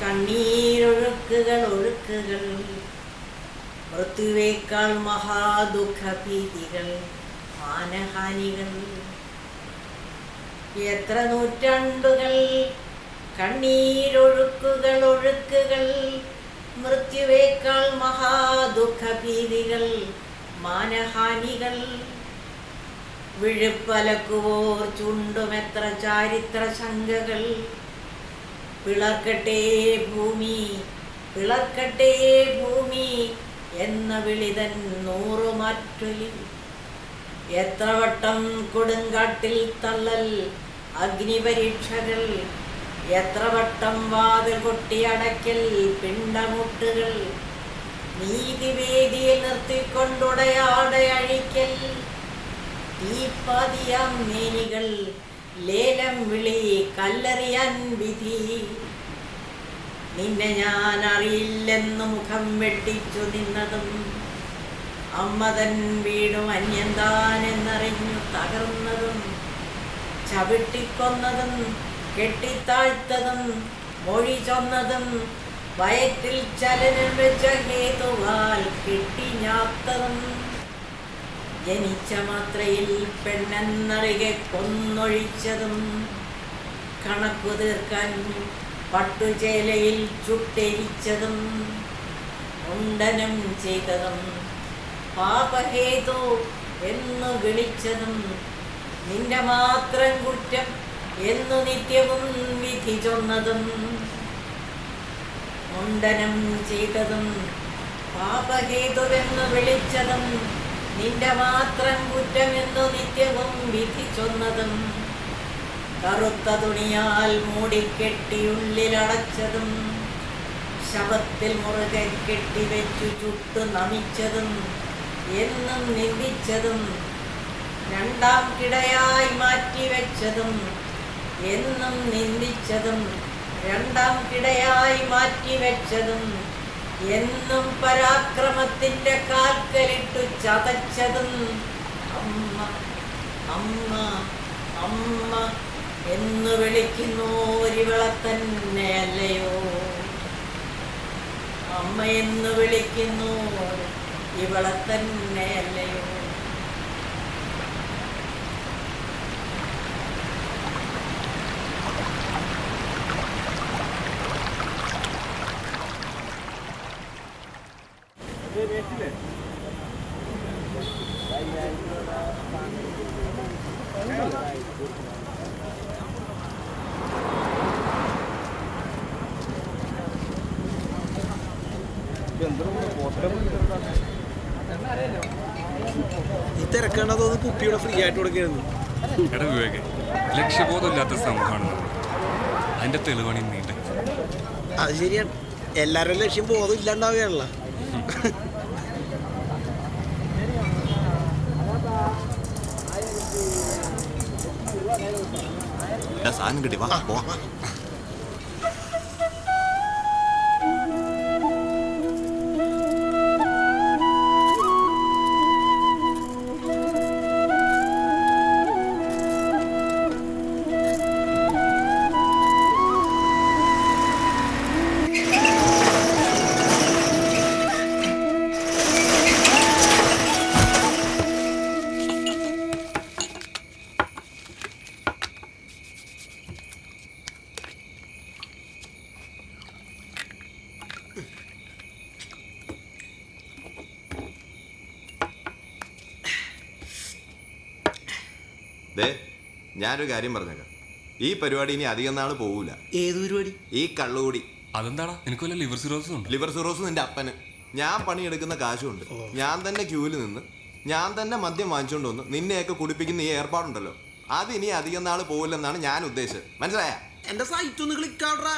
കണ്ണീരൊഴുക്കുകൾ ഒഴുക്കുകൾ, മൃത്യുവേക്കാൾ മഹാദുഃഖഭീതികൾ, മാനഹാനികൾ. എത്ര നൂറ്റാണ്ടുകൾ കണ്ണീരൊഴുക്കുകൾ ഒഴുക്കുകൾ, മൃത്യുവേക്കാൾ മഹാദുഃഖഭീതികൾ, മാനഹാനികൾ. വിഴുപ്പലക്കുവോർ ചുണ്ടുമെത്ര ചാരിത്ര ശങ്കകൾ. പിളർക്കട്ടെ ഭൂമി പിളർക്കട്ടെ ഭൂമി എന്ന വിളിതൻ നൂറുമാറ്റൊലി. എത്ര വട്ടം കൊടുങ്കാട്ടിൽ തള്ളൽ അഗ്നിപരീക്ഷകൾ, എത്ര വട്ടം വാതിൽ കൊട്ടിയടയ്ക്കൽ പിണ്ടമുട്ടുകൾ. നീതിവേദിയിൽ നിർത്തിക്കൊണ്ടുടയാടയഴിക്കൽ, തീപ്പാതിയാം മേനികൾ, ലേലം വിളി, കല്ലെറിയാൻ വിധി. നിന്നെ ഞാൻ അറിയില്ലെന്ന് മുഖം വെട്ടിച്ചു നിന്നതും, അമ്മതൻ വീടും അന്യന്താനെന്നറിഞ്ഞു തകർന്നതും, ചവിട്ടിക്കൊന്നതും കെട്ടിത്താഴ്ത്തതും മൊഴി ചൊന്നതും, വയറ്റിൽ ചലനം വെച്ച ഹേതുവാൽ കെട്ടിഞ്ഞാത്തതും, ജനിച്ച മാത്രയിൽ പെണ്ണെന്നറികെ കൊന്നൊഴിച്ചതും, കണക്കു തീർക്കാൻ പട്ടുചേലയിൽ ചുട്ടെരിച്ചതും, മുണ്ടനം ചെയ്തതും, പാപഹേതു എന്നു വിളിച്ചതും, നിന്റെ മാത്രം കുറ്റം എന്നു നിത്യവും വിധി ചൊന്നതും. മുണ്ടനം ചെയ്തതും പാപഹേതുവെന്നു വിളിച്ചതും, നിന്റെ മാത്രം കുറ്റമെന്നു നിത്യവും വിധി ചൊന്നതും. കറുത്ത തുണിയാൽ മൂടിക്കെട്ടിയുള്ളിലടച്ചതും, ശവത്തിൽ മുറുകെ കെട്ടിവെച്ചു ചുട്ടു നമിച്ചതും, എന്നും നിന്ദിച്ചതും. രണ്ടാം കിടയായി മാറ്റിവെച്ചതും, എന്നും നിന്ദിച്ചതും. രണ്ടാം കിടയായി മാറ്റിവെച്ചതും, എന്നും പരാക്രമത്തിന്റെ കാൽക്കലിട്ടു ചതച്ചതും. അമ്മ അമ്മ അമ്മ എന്നു വിളിക്കുന്നു ഒരിവളെ തന്നെയല്ലയോ. അമ്മ എന്ന് വിളിക്കുന്നു ഇവളെ തന്നെയല്ലയോ. ഈ തിരക്കേണ്ടതൊന്ന് കുപ്പിയുടെ ഫ്രീ ആയിട്ട് കൊടുക്കുന്നു. എടാ വിവേകെ, ലക്ഷ്യബോധമില്ലാത്ത സമൂഹമാണ് അതിന്റെ തെളിവാണ് നീണ്ട. അത് ശരിയാണ്, എല്ലാവരും ലക്ഷ്യം ബോധം ഇല്ലാണ്ടാവുകയാണല്ലോ. സാധനം കിട്ടി വാ. ഞാനൊരു കാര്യം പറഞ്ഞേക്കാം, ഈ പരിപാടി ഇനി അധികം നാൾ പോകൂല. ഏത് പരിപാടി? ഈ കള്ളുകൂടി. അതെന്താടാ, എനിക്ക് വല്ല ലിവർ സിറോസും ഉണ്ട്? ലിവർ സിറോസ് നിന്റെ അപ്പന്. ഞാൻ പണിയെടുക്കുന്ന കാശുണ്ട്, ഞാൻ തന്നെ ക്യൂവിൽ നിന്ന് ഞാൻ തന്നെ മദ്യം വാങ്ങിച്ചുകൊണ്ട് വന്ന് നിന്നെയൊക്കെ കുടിപ്പിക്കുന്ന ഈ ഏർപ്പാടുണ്ടല്ലോ, അത് ഇനി അധികം നാൾ പോകില്ലെന്നാണ് ഞാൻ ഉദ്ദേശിച്ചത്. മനസ്സിലായ? എന്റെ സൈറ്റ് ഒന്ന് ക്ലിക്ക് ആവടാ,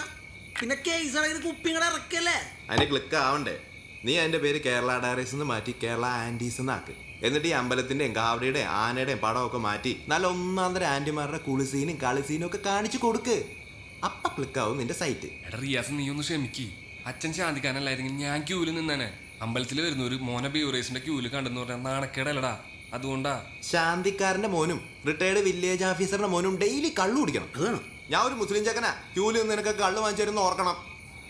പിന്നെ കേസ് കുപ്പിങ്ങടെ ഇറക്കല്ലേ. അതിന് ക്ലിക്ക് ആവണ്ടേ? നീ അതിന്റെ പേര് കേരള ഡയറീസ് എന്ന് മാറ്റി കേരള ആൻറ്റീസ് എന്നാക്ക്. എന്നിട്ട് ഈ അമ്പലത്തിന്റെയും കാവടിയുടെയും ആനയുടെയും പടമൊക്കെ മാറ്റി നല്ല ഒന്നാന്തര ആന്റിമാരുടെ കുളിസീനും കളിസീനും ഒക്കെ കാണിച്ചു കൊടുക്ക്. അപ്പ ക്ലിക്കാവും നിന്റെ സൈറ്റ്. എടാ റിയാസ്, നീ ഒന്ന് ക്ഷമിക്ക്. അച്ഛൻ ശാന്തിക്കാനല്ലായിരുന്നെങ്കിൽ ഞാൻ ക്യൂവിൽ നിന്നാണ്. അമ്പലത്തിൽ വരുന്ന ഒരു മോനെ ബീവറേജിന്റെ ക്യൂവിൽ കണ്ടെന്ന് പറഞ്ഞാൽ നാണക്കേടല്ലടാ, അതുകൊണ്ടാ. ശാന്തിക്കാരന്റെ മോനും റിട്ടയർഡ് വില്ലേജ് ഓഫീസറുടെ മോനും ഡെയിലി കള്ളു കുടിക്കണം. അതാണ്. ഞാൻ ഒരു മുസ്ലിം ചെക്കനാ, ക്യൂവിൽ നിന്ന് നിനക്ക് കള്ളു വാങ്ങിച്ചു തരുന്ന ഓർക്കണം.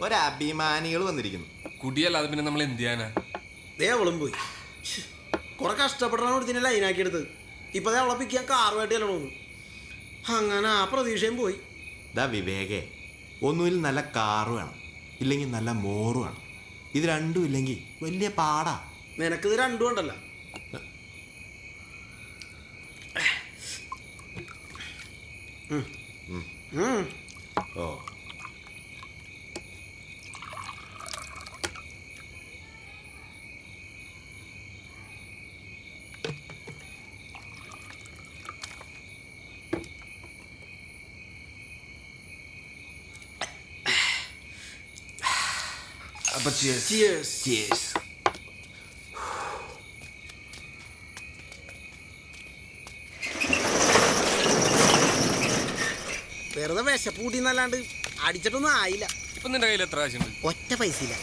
ഒരഭിമാനികൾ വന്നിരിക്കുന്നു. കുടിയല്ലാതെ പിന്നെ നമ്മൾ എന്ത് ചെയ്യാനാ? ദേ അവളും പോയി. കുറെ കഷ്ടപ്പെട്ടാണ് ഇതിനെ ലൈനാക്കി എടുത്തത്. ഇപ്പൊ ദേ അവളെ പിക്കാൻ കാറുമായിട്ട് ചെല്ലണു. അങ്ങനെ ആ പ്രതീക്ഷയും പോയി. ദാ വിവേകേ, ഒന്നുമിൽ നല്ല കാറ് വേണം, ഇല്ലെങ്കിൽ നല്ല മോറ് വേണം. ഇത് രണ്ടും ഇല്ലെങ്കിൽ വലിയ പാടാ. നിനക്കിത് രണ്ടും ഉണ്ടല്ലോ. ഓ അപ്പൊ Cheers. വെറുതെ വിശപ്പൂട്ടിന്നല്ലാണ്ട് അടിച്ചിട്ടൊന്നും ആയില്ല. ഇപ്പൊ നിന്റെ കയ്യിൽ എത്ര കാശുണ്ട്? ഒറ്റ പൈസ ഇല്ല.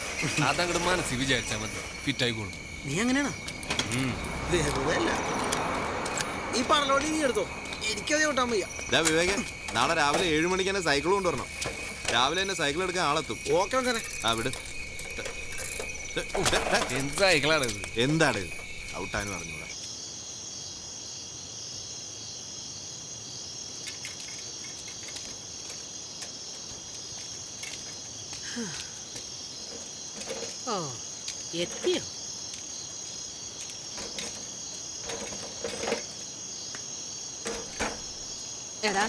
അതങ്ങോട്ട് മനസ്സിൽ വിചാരിച്ചാൽ മതി, ഫിറ്റായിക്കോളും. നീ അങ്ങനെയാണോ? വെറുതെ അല്ല. ഈ പറഞ്ഞോടി നീ എടുത്തോ, എനിക്കത് കൂട്ടാൻ വയ്യ. ദാ വിവേകേ, നാളെ രാവിലെ 7 മണിക്ക് തന്നെ സൈക്കിൾ കൊണ്ടുവരണം. രാവിലെ തന്നെ സൈക്കിൾ എടുക്കാൻ ആളെത്തും. ഓക്കെ തന്നെ. ആ വിട്. എന്ത് സൈക്കിളാണ് ഇത്? എന്താണ് ഇത്? ഔട്ടാനും അറിഞ്ഞൂടാ. ഓ എത്തിയോ? എടാ,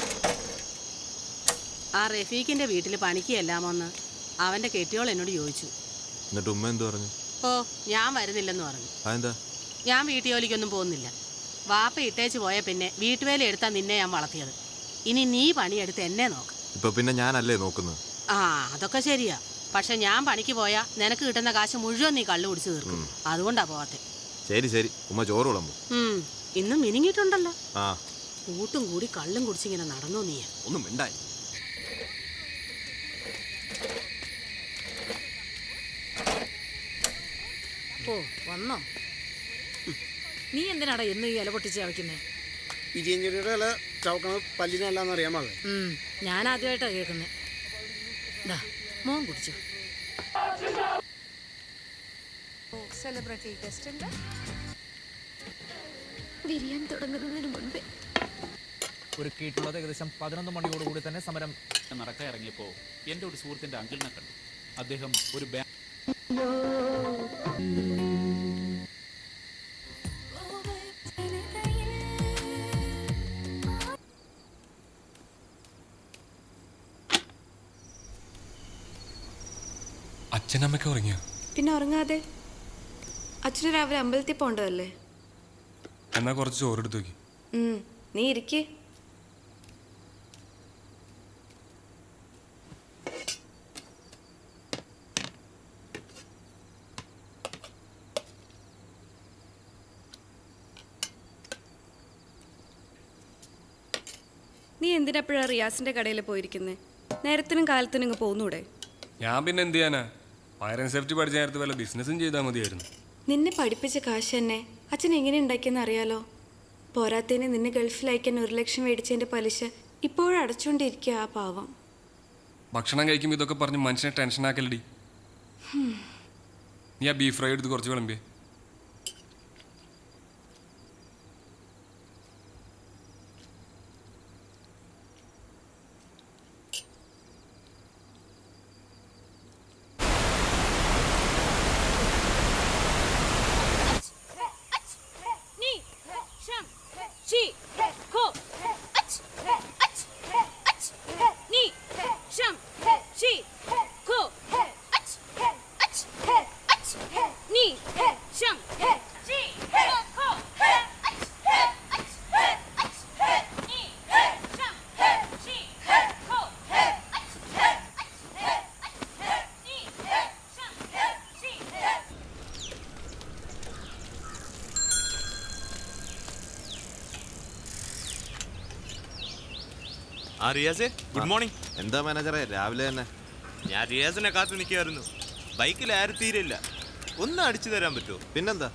ആ റഫീഖിന്റെ വീട്ടിൽ പണിക്കുകയല്ലാമോന്ന് അവന്റെ കെട്ടിയോൾ എന്നോട് ചോദിച്ചു. എന്നിട്ട് ഉമ്മ എന്ത് പറഞ്ഞു? ഓ ഞാൻ വരുന്നില്ലെന്ന് പറഞ്ഞു. അതെന്താ? ഞാൻ വീട്ടുജോലിക്കൊന്നും പോകുന്നില്ല. വാപ്പ ഇട്ടേച്ച് പോയ പിന്നെ വീട്ടുവേല എടുത്താൽ നിന്നെ ഞാൻ വളർത്തിയത്. ഇനി നീ പണിയെടുത്ത് എന്നെ നോക്ക്. ഇപ്പൊ പിന്നെ ഞാനല്ലേ നോക്കുന്നത്? ആ അതൊക്കെ ശരിയാ. പക്ഷെ ഞാൻ പണിക്ക് പോയാ നിനക്ക് കിട്ടുന്ന കാശ് മുഴുവൻ നീ കള്ളു കുടിച്ച് തീർക്കും. അതുകൊണ്ടാ പോവാത്തെ. ശരി ശരി, ഉമ്മ ചോറ് വിളമ്പും. ഇന്നും മിനിങ്ങിട്ടുണ്ടല്ലോ. ആ കൂട്ടും കൂടി കള്ളും കുടിച്ചിങ്ങനെ നടന്നോ നീ? ഒന്നും മിണ്ടായി. ഓ വന്നോ? നീ എന്തിനാടാ എന്നും ഈ ഇല പൊട്ടിച്ച് ചവയ്ക്കുന്നേ? ഇരിയഞ്ചിയുടെ ഇല ചവക്കണ പല്ലിനല്ലാന്ന് അറിയാൻ പാടില്ല. ഞാൻ ആദ്യമായിട്ടാണ് കേൾക്കുന്നത്. ദാ മോൻ കുടിച്ചോ. സെലിബ്രിറ്റി ഗസ്റ്റിന്റെ വിരിയാൻ തുടങ്ങുന്നതിന് മുൻപേ ഒരുക്കിയിട്ടുള്ളത് ഏകദേശം 11 മണിയോടുകൂടി തന്നെ സമരം നടക്കാൻ ഇറങ്ങിയപ്പോൾ എൻ്റെ ഒരു സുഹൃത്തിൻ്റെ അങ്കിളിനെ കണ്ടു. അദ്ദേഹം ഒരു അച്ഛനമ്മയ്ക്ക് ഉറങ്ങിയോ? പിന്നെ ഉറങ്ങാതെ. അച്ഛന് രാവിലെ അമ്പലത്തിൽ പോണ്ടതല്ലേ? എന്നാ കുറച്ച് ചോറെടുത്ത് നോക്കി. നീ ഇരിക്കേ. നീ എന്തിനെപ്പോഴാണ് റിയാസിന്റെ കടയിൽ പോയിരിക്കുന്നത്? നേരത്തിനും കാലത്തിനും ഇങ്ങ് പോന്നൂടെ? ഞാൻ പിന്നെ എന്ത് ചെയ്യാനാ? ഫയർ ആൻഡ് സേഫ്റ്റി പഠിച്ച നേരത്തെ വല്ല ബിസിനസ്സും ചെയ്താൽ മതിയായിരുന്നു. നിന്നെ പഠിപ്പിച്ച കാശ് തന്നെ അച്ഛൻ എങ്ങനെ ഉണ്ടാക്കിയെന്ന് അറിയാലോ. പോരാത്തതിന് നിന്നെ ഗൾഫിൽ അയക്കാൻ 1 ലക്ഷം മേടിച്ചതിന്റെ പലിശ ഇപ്പോഴും അടച്ചുകൊണ്ടിരിക്കുക ആ പാവം. ഭക്ഷണം കഴിക്കുമ്പോൾ ഇതൊക്കെ പറഞ്ഞ് മനുഷ്യനെ ടെൻഷൻ ആക്കലടി. നീ ആ ബീഫ് ഫ്രൈ എടുത്ത് കുറച്ച് വിളമ്പിയേ. ആ റിയാസേ, ഗുഡ് മോർണിംഗ്. എന്താ മാനേജറെ രാവിലെ തന്നെ? ഞാൻ റിയാസിനെ കാത്തു നിൽക്കുകയായിരുന്നു. ബൈക്കിൽ ആരും തീരില്ല. ഒന്ന് അടിച്ചു തരാൻ പറ്റുമോ? പിന്നെന്താ?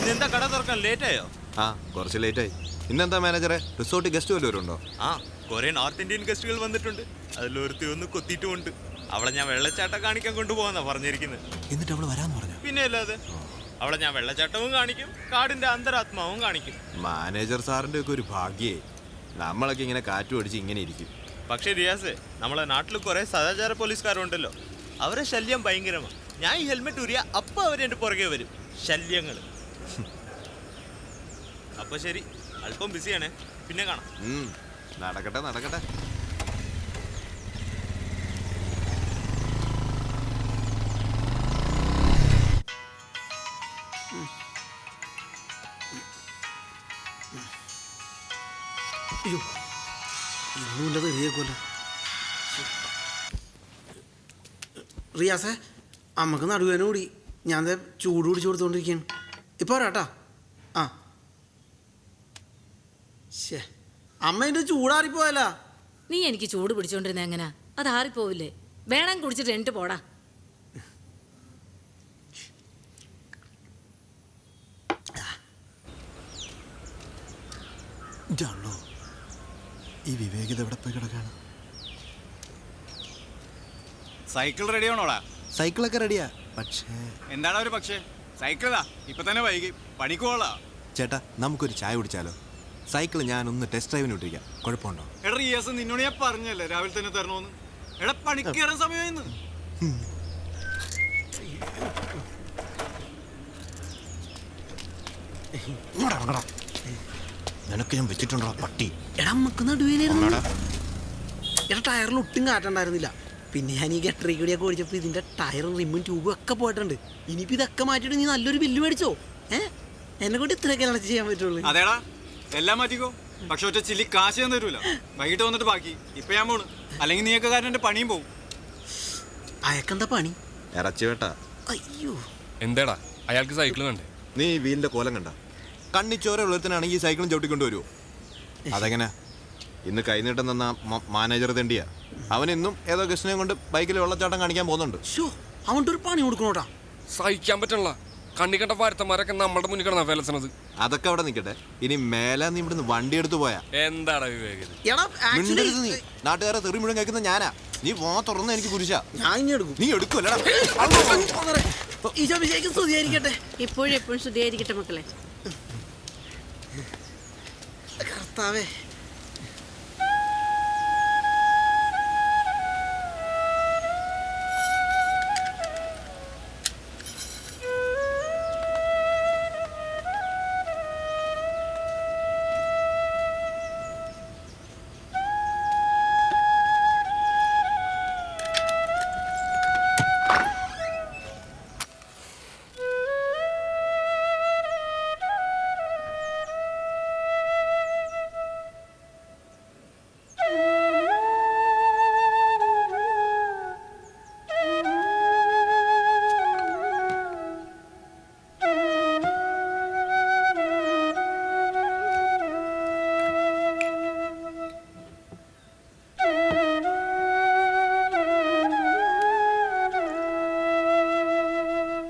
ഇതെന്താ കട തുറക്കാൻ ലേറ്റായോ? ആ കുറച്ച് ലേറ്റായി. ഇന്നെന്താ മാനേജറെ, റിസോർട്ട് ഗസ്റ്റ് വല്ലവരും ഉണ്ടോ? ആ, കുറെ നോർത്ത് ഇന്ത്യൻ ഗസ്റ്റുകൾ വന്നിട്ടുണ്ട്. അതിലൊരുത്തി ഒന്ന് കൊത്തിയിട്ടുമുണ്ട്. അവളെ ഞാൻ വെള്ളച്ചാട്ടം കാണിക്കാൻ കൊണ്ടുപോകാന്നാ പറഞ്ഞിരിക്കുന്നത്. എന്നിട്ട് അവള് വരാന്ന് പറഞ്ഞു. പിന്നെ അല്ലാതെ അവളെ ഞാൻ വെള്ളച്ചാട്ടവും കാണിക്കും, കാടിന്റെ അന്തരാത്മാവും കാണിക്കും. മാനേജർ സാറിന്റെ ഒക്കെ ഒരു ഭാഗ്യേ. നമ്മളൊക്കെ ഇങ്ങനെ കാറ്റ് പിടിച്ച് ഇങ്ങനെ ഇരിക്കും. പക്ഷേ റിയാസ്, നമ്മളെ നാട്ടിൽ കുറെ സദാചാര പോലീസുകാരുണ്ടല്ലോ, അവരെ ശല്യം ഭയങ്കരമാണ്. ഞാൻ ഈ ഹെൽമെറ്റ് ഊരിയ അപ്പൊ അവരെന്റെ പുറകെ വരും. ശല്യങ്ങൾ. അപ്പൊ ശരി, അല്പം ബിസിയാണേ, പിന്നെ കാണാം. നടക്കട്ടെ നടക്കട്ടെ. അയ്യോ, ഇന്നുമില്ല തെറിയേക്കുമല്ലോ. റിയാസേ, അമ്മക്ക് നടുവേന കൂടി. ഞാൻ ചൂട് പിടിച്ച് കൊടുത്തോണ്ടിരിക്കുകയാണ്. ഇപ്പോൾ വരാട്ടാ. ആ ശേ, അമ്മ എൻ്റെ ചൂടാറിപ്പോയല്ല. നീ എനിക്ക് ചൂട് പിടിച്ചോണ്ടിരുന്ന എങ്ങനാ? അത് ആറിപ്പോവില്ലേ? വേണം കുടിച്ചിട്ട് എന്നിട്ട് പോടാ. ജാണോ, ഈ വിവേകിത എവിടെ പോയി കിടക്കാണ്? സൈക്കിൾ റെഡിയാണോടാ? സൈക്കിളൊക്കെ റെഡിയാ. പക്ഷേ എന്താണ് ഒരു പക്ഷേ? സൈക്കിളാ ഇപ്പൊ തന്നെ വൈകി, പണിക്കോളാ. ചേട്ടാ, നമുക്കൊരു ചായ കുടിച്ചാലോ? സൈക്കിൾ ഞാനൊന്ന് ടെസ്റ്റ് ഡ്രൈവിന് വിട്ടിരിക്കാം, കുഴപ്പമുണ്ടോ? എടാ റിയാസ്, നിന്നോട് ഞാൻ പറഞ്ഞല്ലേ രാവിലെ തന്നെ തരണോന്ന്. എടാ പണിക്ക് കയറാൻ സമയമായിന്ന്. നിനക്ക് ഞാൻ വെച്ചിട്ടുണ്ടോ പട്ടി? എടാ, അമ്മക്ക് നടുവേനായിരുന്നു. എടാ, ടയറിൽ ഒട്ടും കാറ്റുണ്ടായിരുന്നില്ല. പിന്നെ ഞാൻ ഈ ഗട്ടറി കൂടിയൊക്കെ ഓടിച്ചപ്പോൾ ഇതിന്റെ ടയറും റിമ്മും ട്യൂബും ഒക്കെ പോയിട്ടുണ്ട്. ഇനിയിപ്പോൾ ഇതൊക്കെ മാറ്റിയിട്ട് നീ നല്ലൊരു ബില്ല് മേടിച്ചോ. എന്നെ കൊണ്ട് ഇത്രയൊക്കെ അടച്ച് ചെയ്യാൻ പറ്റുള്ളൂ. അതേടാ, എല്ലാം മാറ്റിക്കോ. പക്ഷെ ഒറ്റ ചില്ലി കാശ് ഞാൻ തരൂല. വൈകിട്ട് വന്നിട്ട് ബാക്കി. ഇപ്പൊ ഞാൻ പോണ്, അല്ലെങ്കിൽ നീയൊക്കെ കാരണം എന്റെ പണിയും പോകും. അയക്കെന്താ പണി? ഇറച്ചി വേട്ടാ. അയ്യോ, എന്താടാ അയാൾക്ക് സൈക്കിൾ വേണ്ടേ? നീ ഈ വീലിന്റെ കോലം കണ്ട? കണ്ണിച്ചോര ഉള്ളത്തിനാണെങ്കിൽ ഈ സൈക്കിളും ചവിട്ടിക്കൊണ്ട് വരുമോ? അതെങ്ങനെ? ഇന്ന് കൈനീട്ടം തന്ന മാനേജർ തെണ്ടിയാ. അവനെന്നും ഏതോ കൃഷ്ണനെ കൊണ്ട് ബൈക്കിൽ വെള്ളച്ചാട്ടം കാണിക്കാൻ പോകുന്നുണ്ട്. അവൻ്റെ ഒരു പണി കൊടുക്കണോട്ടാ. സഹിക്കാൻ പറ്റണല്ല. കണ്ണി കണ്ട വാരത്തന്മാരൊക്കെ നമ്മളുടെ മുന്നിൽ കിടന്നാ വിലസണത്. അതൊക്കെ അവിടെ നിൽക്കട്ടെ. ഇനി മേലെ നീ ഇവിടുന്ന് വണ്ടി എടുത്തു പോയാ എന്താടാ വിവേക്? നീ നാട്ടുകാരെ തെറി മുഴുവൻ കഴിക്കുന്ന ഞാനാ. നീ വാ തുറന്ന് എനിക്ക് കുരിശാ. ഞാൻ ഇനി എടുക്കും. നീ എടുക്കുമല്ലടാ. ഇപ്പോഴും എപ്പോഴും സ്തുതിയായിരിക്കട്ടെ മക്കളെ. കർത്താവേ,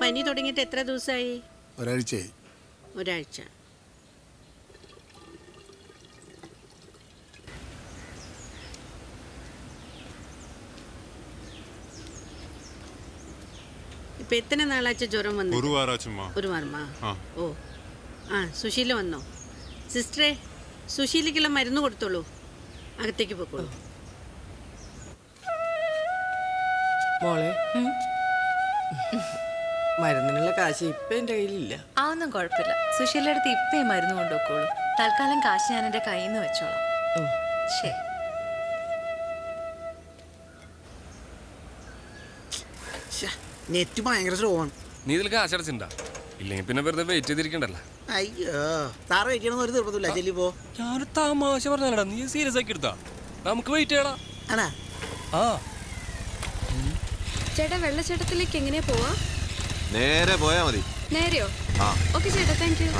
പനി തുടങ്ങിയിട്ട് എത്ര ദിവസമായി? ഒരാഴ്ചയായി. ഒരാഴ്ച. ഇപ്പൊ എത്ര നാളാച്ച ജ്വരം വന്നു? ഒരു വാരമാ. ഓ ആ, സുശീല വന്നോ? സിസ്റ്ററെ, സുശീലക്കുള്ള മരുന്ന് കൊടുത്തോളൂ. അകത്തേക്ക് പോയിക്കോളൂ. മോളെ, മരുന്നിനുള്ള കാശ് ഇപ്പൊ എന്റെ കയ്യിലില്ല. അതൊന്നും കുഴപ്പമില്ല. സുശീലയുടെ അടുത്ത് ഇപ്പം ഈ മരുന്ന് കൊണ്ടുപോയിക്കോളൂ. തൽക്കാലം കാശ് ഞാൻ എൻ്റെ കയ്യിൽ നിന്ന് വെച്ചോളാം. ശരി. നെറ്റ് ഭയങ്കര സ്ലോ ആണ്. നീ ഇതിൽ കാശ് അടച്ചിട്ടുണ്ടാ? ഇല്ലെങ്കിൽ പിന്നെ വെറുതെ വെയിറ്റ് ചെയ്തിരിക്കണ്ടല്ലോ. അയ്യോ, സാറ് വെയിറ്റ് ചെയ്യണമെന്ന് ഒരു നിർബന്ധമില്ല. ചെല്ലിപ്പോ. ഞാനൊരു തമാശ പറഞ്ഞാടാ, നീ സീരിയസ് ആക്കി എടുത്താ. നമുക്ക് വെയിറ്റ് ചെയ്യടാ. ആണാ? ആ ചേട്ടാ, വെള്ളച്ചാട്ടത്തിലേക്ക് എങ്ങനെയാ പോവാ? നേരെ പോയാ മതി. നേരെയോ? ഓക്കെ ചേട്ടാ, താങ്ക് യു.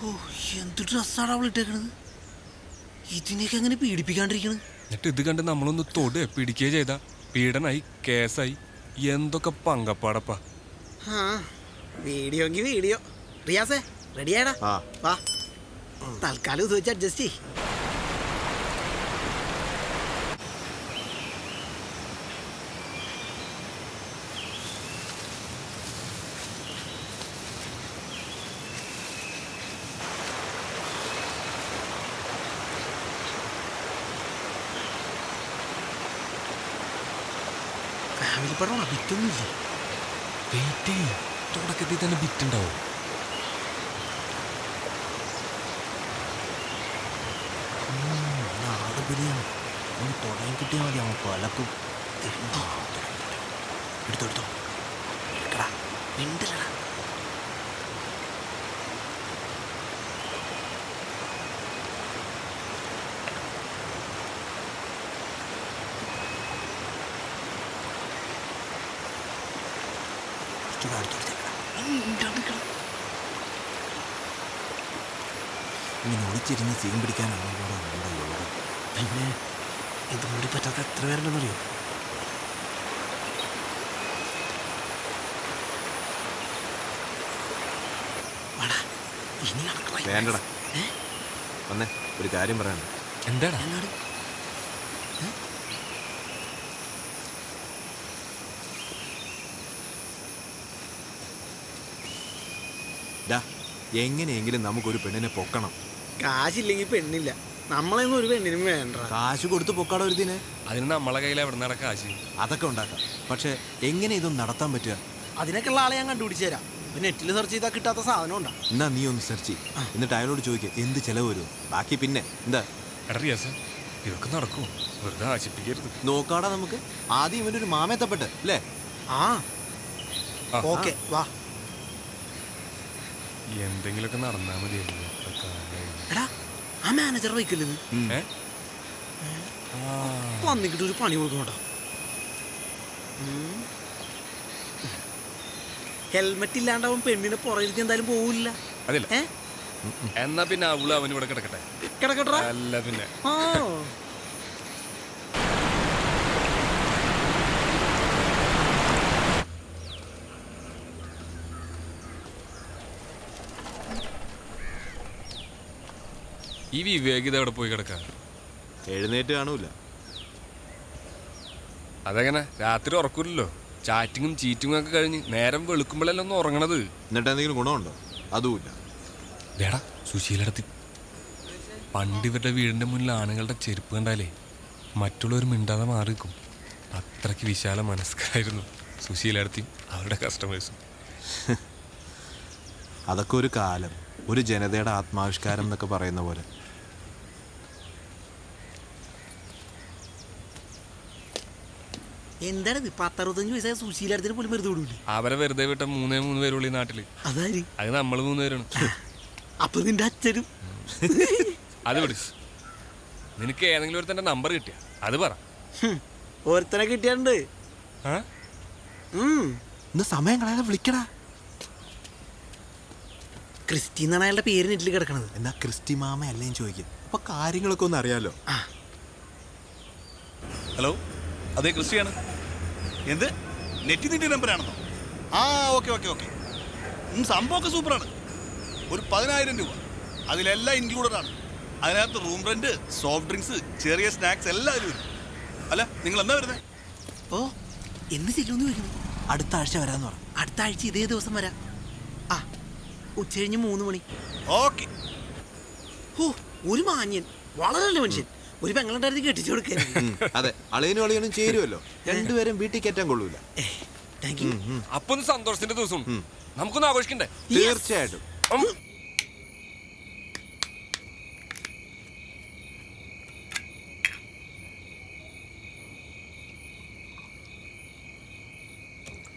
ഓ, എന്ത് ഡ്രസ്സാണ് അവൾ ഇട്ടേക്കണത്. ഇതിനൊക്കെ എങ്ങനെ പീഡിപ്പിക്കാണ്ടിരിക്കണത്? എന്നിട്ട് ഇത് കണ്ട് നമ്മളൊന്ന് തൊട് പിടിക്കുകയോ ചെയ്താ പീഡനായി, കേസായി, എന്തൊക്കെ പങ്കപ്പാടപ്പാ. വീഡിയോ എങ്കിൽ വീഡിയോ. റിയാസേ, റെഡിയാടാ ആ വാ തൽക്കാലം ഇത് വെച്ച് അഡ്ജസ്റ്റ് ചെയ്. ഫാമിലി പടമാണ് വിറ്റൊന്നുമില്ല. വെയിറ്റ് തുടക്കത്തിൽ തന്നെ ബിറ്റുണ്ടാവും. നാട് ബലിയാണ്. ഒന്ന് തുടങ്ങി കിട്ടിയാൽ മതി, അവൻ പലക്കും. എടുത്തോ എടുത്തോ എടുക്കടാ, മിണ്ടല്ലടാ. ഇങ്ങനെ ഒളിച്ചിരുന്ന് സീൻ പിടിക്കാനാണ് നമ്മുടെ യോഗം. പിന്നെ ഇതുകൂടി പറ്റാത്ത എത്ര പേരുണ്ടെന്നറിയോ? വേണ്ടടാ, വന്നേ, ഒരു കാര്യം പറയാനുണ്ട്. എന്താടാ? എങ്ങനെയെങ്കിലും നമുക്കൊരു പെണ്ണിനെ പൊക്കണം. കാശില്ലെങ്കിൽ പെണ്ണില്ല. നമ്മളെയൊന്നും ഒരു പെണ്ണിനും വേണ്ട. കാശ് കൊടുത്ത് പൊക്കാടോ ഒരു ദിനെ. അതിന് നമ്മളെ കയ്യിൽ എവിടെ നിന്നാ കാശ്? അതൊക്കെ ഉണ്ടാക്കാം, പക്ഷെ എങ്ങനെ ഇതൊന്നും നടത്താൻ പറ്റുക? അതിനൊക്കെയുള്ള ആളെ ഞാൻ കണ്ടുപിടിച്ചു തരാം. നെറ്റിൽ സെർച്ച് ചെയ്താൽ കിട്ടാത്ത സാധനം ഉണ്ടാ. എന്നാ നീ ഒന്ന് സെർച്ച് ചെയ്യും, എന്നിട്ട് അയാളോട് ചോദിക്കുക എന്ത് ചെലവ് വരും. ബാക്കി പിന്നെ എന്താ ഇതൊക്കെ നടക്കും, വെറുതെ ആശിപ്പിക്കരുത്. നോക്കാടാ നമുക്ക്. ആദ്യം ഇവനൊരു മാമേത്തപ്പെട്ട് അല്ലേ? ആ ഓക്കെ വാ. എന്തെങ്കിലുമൊക്കെ നടന്നാ മതിയായിരുന്നു. എടാ ആ മാനേജർ വയ്ക്കല്ലേ വന്നിട്ട് ഒരു പണി കൊടുക്കണോട്ടോ. ഹെൽമെറ്റ് ഇല്ലാണ്ടാവും പെണ്ണിനെ പുറകിലേക്ക് എന്തായാലും പോവില്ല. അതില്ല എന്നാ പിന്നെ അവള് അവനിവിടെ കിടക്കട്ടെ. കിടക്കട്ടെ അല്ല പിന്നെ ഈ വിവേകിത എവിടെ പോയി കിടക്കാ? എഴുന്നേറ്റ് കാണൂല. അതെങ്ങനെ രാത്രി ഉറക്കൂലല്ലോ? ചാറ്റിങ്ങും ചീറ്റിങ്ങും ഒക്കെ കഴിഞ്ഞ് നേരം വെളുക്കുമ്പോഴല്ലേ ഒന്ന് ഉറങ്ങണത്. എന്നിട്ട് എന്തെങ്കിലും ഗുണമുണ്ടോ? അതുമില്ല. ദേടാ സുശീലടത്തി പണ്ട് ഇവരുടെ വീടിന്റെ മുന്നിൽ ആണുങ്ങളുടെ ചെരുപ്പ് കണ്ടാലേ മറ്റുള്ളവർ മിണ്ടാതെ മാറി നിൽക്കും. അത്രയ്ക്ക് വിശാല മനസ്കരായിരുന്നു സുശീലടത്തിയും അവരുടെ കസ്റ്റമേഴ്സും. അതൊക്കെ ഒരു കാലം, ഒരു ജനതയുടെ ആത്മാവിഷ്കാരം എന്നൊക്കെ പറയുന്ന പോലെ. എന്താണ് 10-65 വയസ്സായ സുശീലത്തിന് പോലും വെറുതെ വിടൂലേ? അവരെ വെറുതെ വിട്ട 3 പേരുള്ളൂ ഈ നാട്ടില്. അതാര്? അത് നമ്മൾ 3 പേരാണ്. അപ്പൊ നിന്റെ അച്ഛനും അത് വിട്. നിനക്ക് ഏതെങ്കിലും ഒരു തന്റെ നമ്പർ കിട്ടിയ അത് പറ. ഓരോരുത്തരെ കിട്ടിയാണ്ട് ഇന്ന് സമയം കളയാതെ വിളിക്കടാ. ക്രിസ്റ്റി എന്നാണ് അയാളുടെ പേര് നെറ്റിൽ കിടക്കണത്. എന്നാ ക്രിസ്റ്റി മാമ അല്ലേന്ന് ചോദിക്കും, അപ്പൊ കാര്യങ്ങളൊക്കെ ഒന്ന് അറിയാലോ. ഹലോ, അതെ ക്രിസ്റ്റിയാണ്. എന്ത് നെറ്റ് നിന്റെ നമ്പറാണെന്നോ? ആ ഓക്കെ ഓക്കെ ഓക്കെ. സംഭവമൊക്കെ സൂപ്പറാണ്. ഒരു 10,000 രൂപ, അതിലെല്ലാം ഇൻക്ലൂഡഡ് ആണ്. അതിനകത്ത് റൂം റെന്റ്, സോഫ്റ്റ് ഡ്രിങ്ക്സ്, ചെറിയ സ്നാക്സ് എല്ലാവരും വരും. അല്ല നിങ്ങൾ എന്നാ വരുന്നത്? ഓ എന്ന് ചെല്ലുമെന്ന് ചോദിക്കുന്നു. അടുത്ത ആഴ്ച വരാന്ന് പറഞ്ഞു. അടുത്ത ആഴ്ച ഇതേ ദിവസം വരാം. ആ ഉച്ചകഴിഞ്ഞ് 3 മണി. ഓക്കെ. ഓ ഒരു മാന്യൻ, വളരെ നല്ല മനുഷ്യൻ. ഒരു പെങ്ങളുണ്ടായിരുന്നു കെട്ടിച്ചു കൊടുക്കാൻ. അതെ, അളിയനും അളിയനും ചേരുമല്ലോ. രണ്ടുപേരും വീട്ടിൽ കയറ്റാൻ കൊള്ളൂല. അപ്പൊ ഒന്ന് സന്തോഷത്തിന്റെ ദിവസം നമുക്കൊന്ന് ആഘോഷിക്കണ്ടേ? തീർച്ചയായിട്ടും.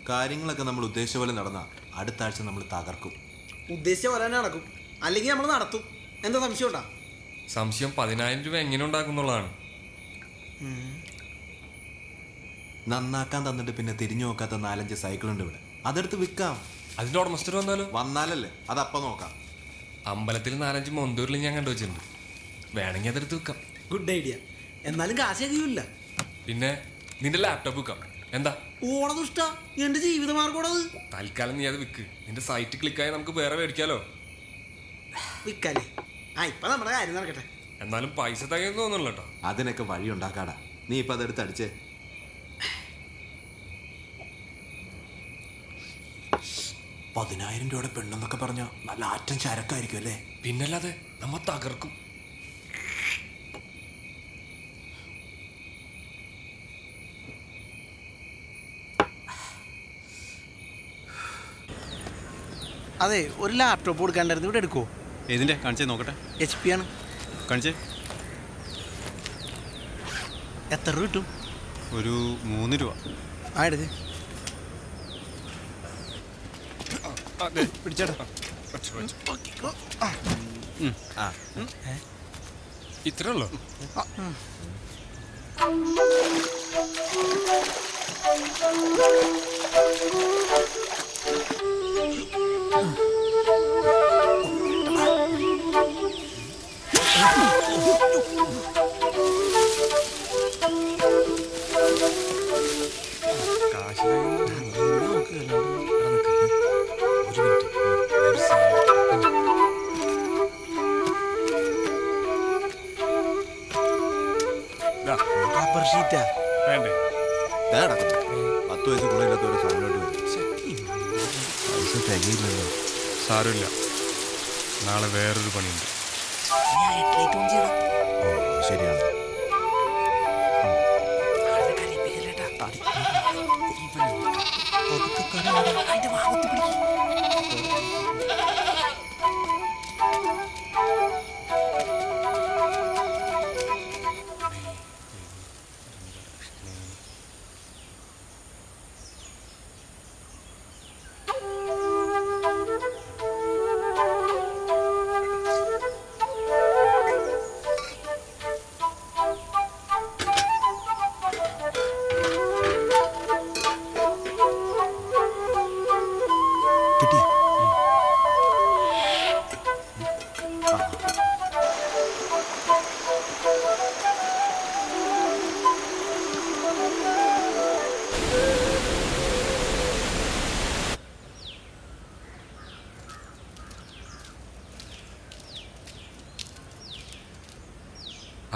കാര്യങ്ങളൊക്കെ നമ്മൾ ഉദ്ദേശിച്ച പോലെ നടന്ന അടുത്ത ആഴ്ച നമ്മൾ തകർക്കും. ഉദ്ദേശിച്ച പോലെ തന്നെ നടക്കും, അല്ലെങ്കിൽ നമ്മൾ നടത്തും. എന്താ സംശയം ഉണ്ടാ? സംശയം 10,000 രൂപ എങ്ങനെ ഉണ്ടാക്കുന്നുള്ളതാണ്. നന്നാക്കാൻ തന്നിട്ട് പിന്നെ തിരിഞ്ഞു നോക്കാത്ത 4-5 സൈക്കിൾ ഉണ്ട് ഇവിടെ. അതെടുത്ത് വിൽക്കാം. അതിന്റെ ഉടമസ്ഥർ വന്നാലല്ലേ അതപ്പം നോക്കാം. അമ്പലത്തിൽ 4-5 മൊന്തൂരിൽ ഞാൻ കണ്ടുവച്ചിട്ടുണ്ട്. വേണമെങ്കിൽ അതെടുത്ത് വിൽക്കാം. Good idea. എന്നാലും കാശ് അധികമില്ല. പിന്നെ നിന്റെ ലാപ്ടോപ്പ് വിൽക്കാം. എന്താ ഓണദുഷ്ട, എന്റെ ജീവിതമാർഗോടത്. തൽക്കാലം നീ അത് വിൽക്ക്. നിന്റെ സൈറ്റ് ക്ലിക്കായി നമുക്ക് വേറെ മേടിക്കാലോ. വിൽക്കാല്ലേ? ആ ഇപ്പൊ നമ്മുടെ കാര്യം നടക്കട്ടെ. എന്നാലും പൈസ തയ്യെന്ന് തോന്നുന്നു കേട്ടോ. അതിനൊക്കെ വഴി ഉണ്ടാക്കാടാ. നീ ഇപ്പൊ അതെടുത്ത് അടിച്ചേ. 10,000 രൂപയുടെ പെണ്ണെന്നൊക്കെ പറഞ്ഞ നല്ല ആറ്റം ചരക്കായിരിക്കും അല്ലേ? പിന്നല്ലാതെ നമ്മ തകർക്കും. അതെ, ഒരു ലാപ്ടോപ്പ് കൊടുക്കാണ്ടായിരുന്നു, ഇവിടെ എടുക്കുമോ? ഏതിൻ്റെ കാണിച്ചേ നോക്കട്ടെ. HP ആണ്. കാണിച്ചേ. എത്ര രൂപ കിട്ടും? ഒരു 3 രൂപ. ആ എടുക്ക്. പിടിച്ചേട്ടാ. ഇത്രേ ഉള്ളോ? റബ്ബർ ഷീറ്റാ വേണ്ടേ? 10 വയസ്സ് ഗുണമില്ലാത്തവരെ സാധനമായിട്ട് വരും. പൈസ തികയില്ലല്ലോ. സാരമില്ല, നാളെ വേറൊരു പണിയുണ്ട്. ശരിയാണ്.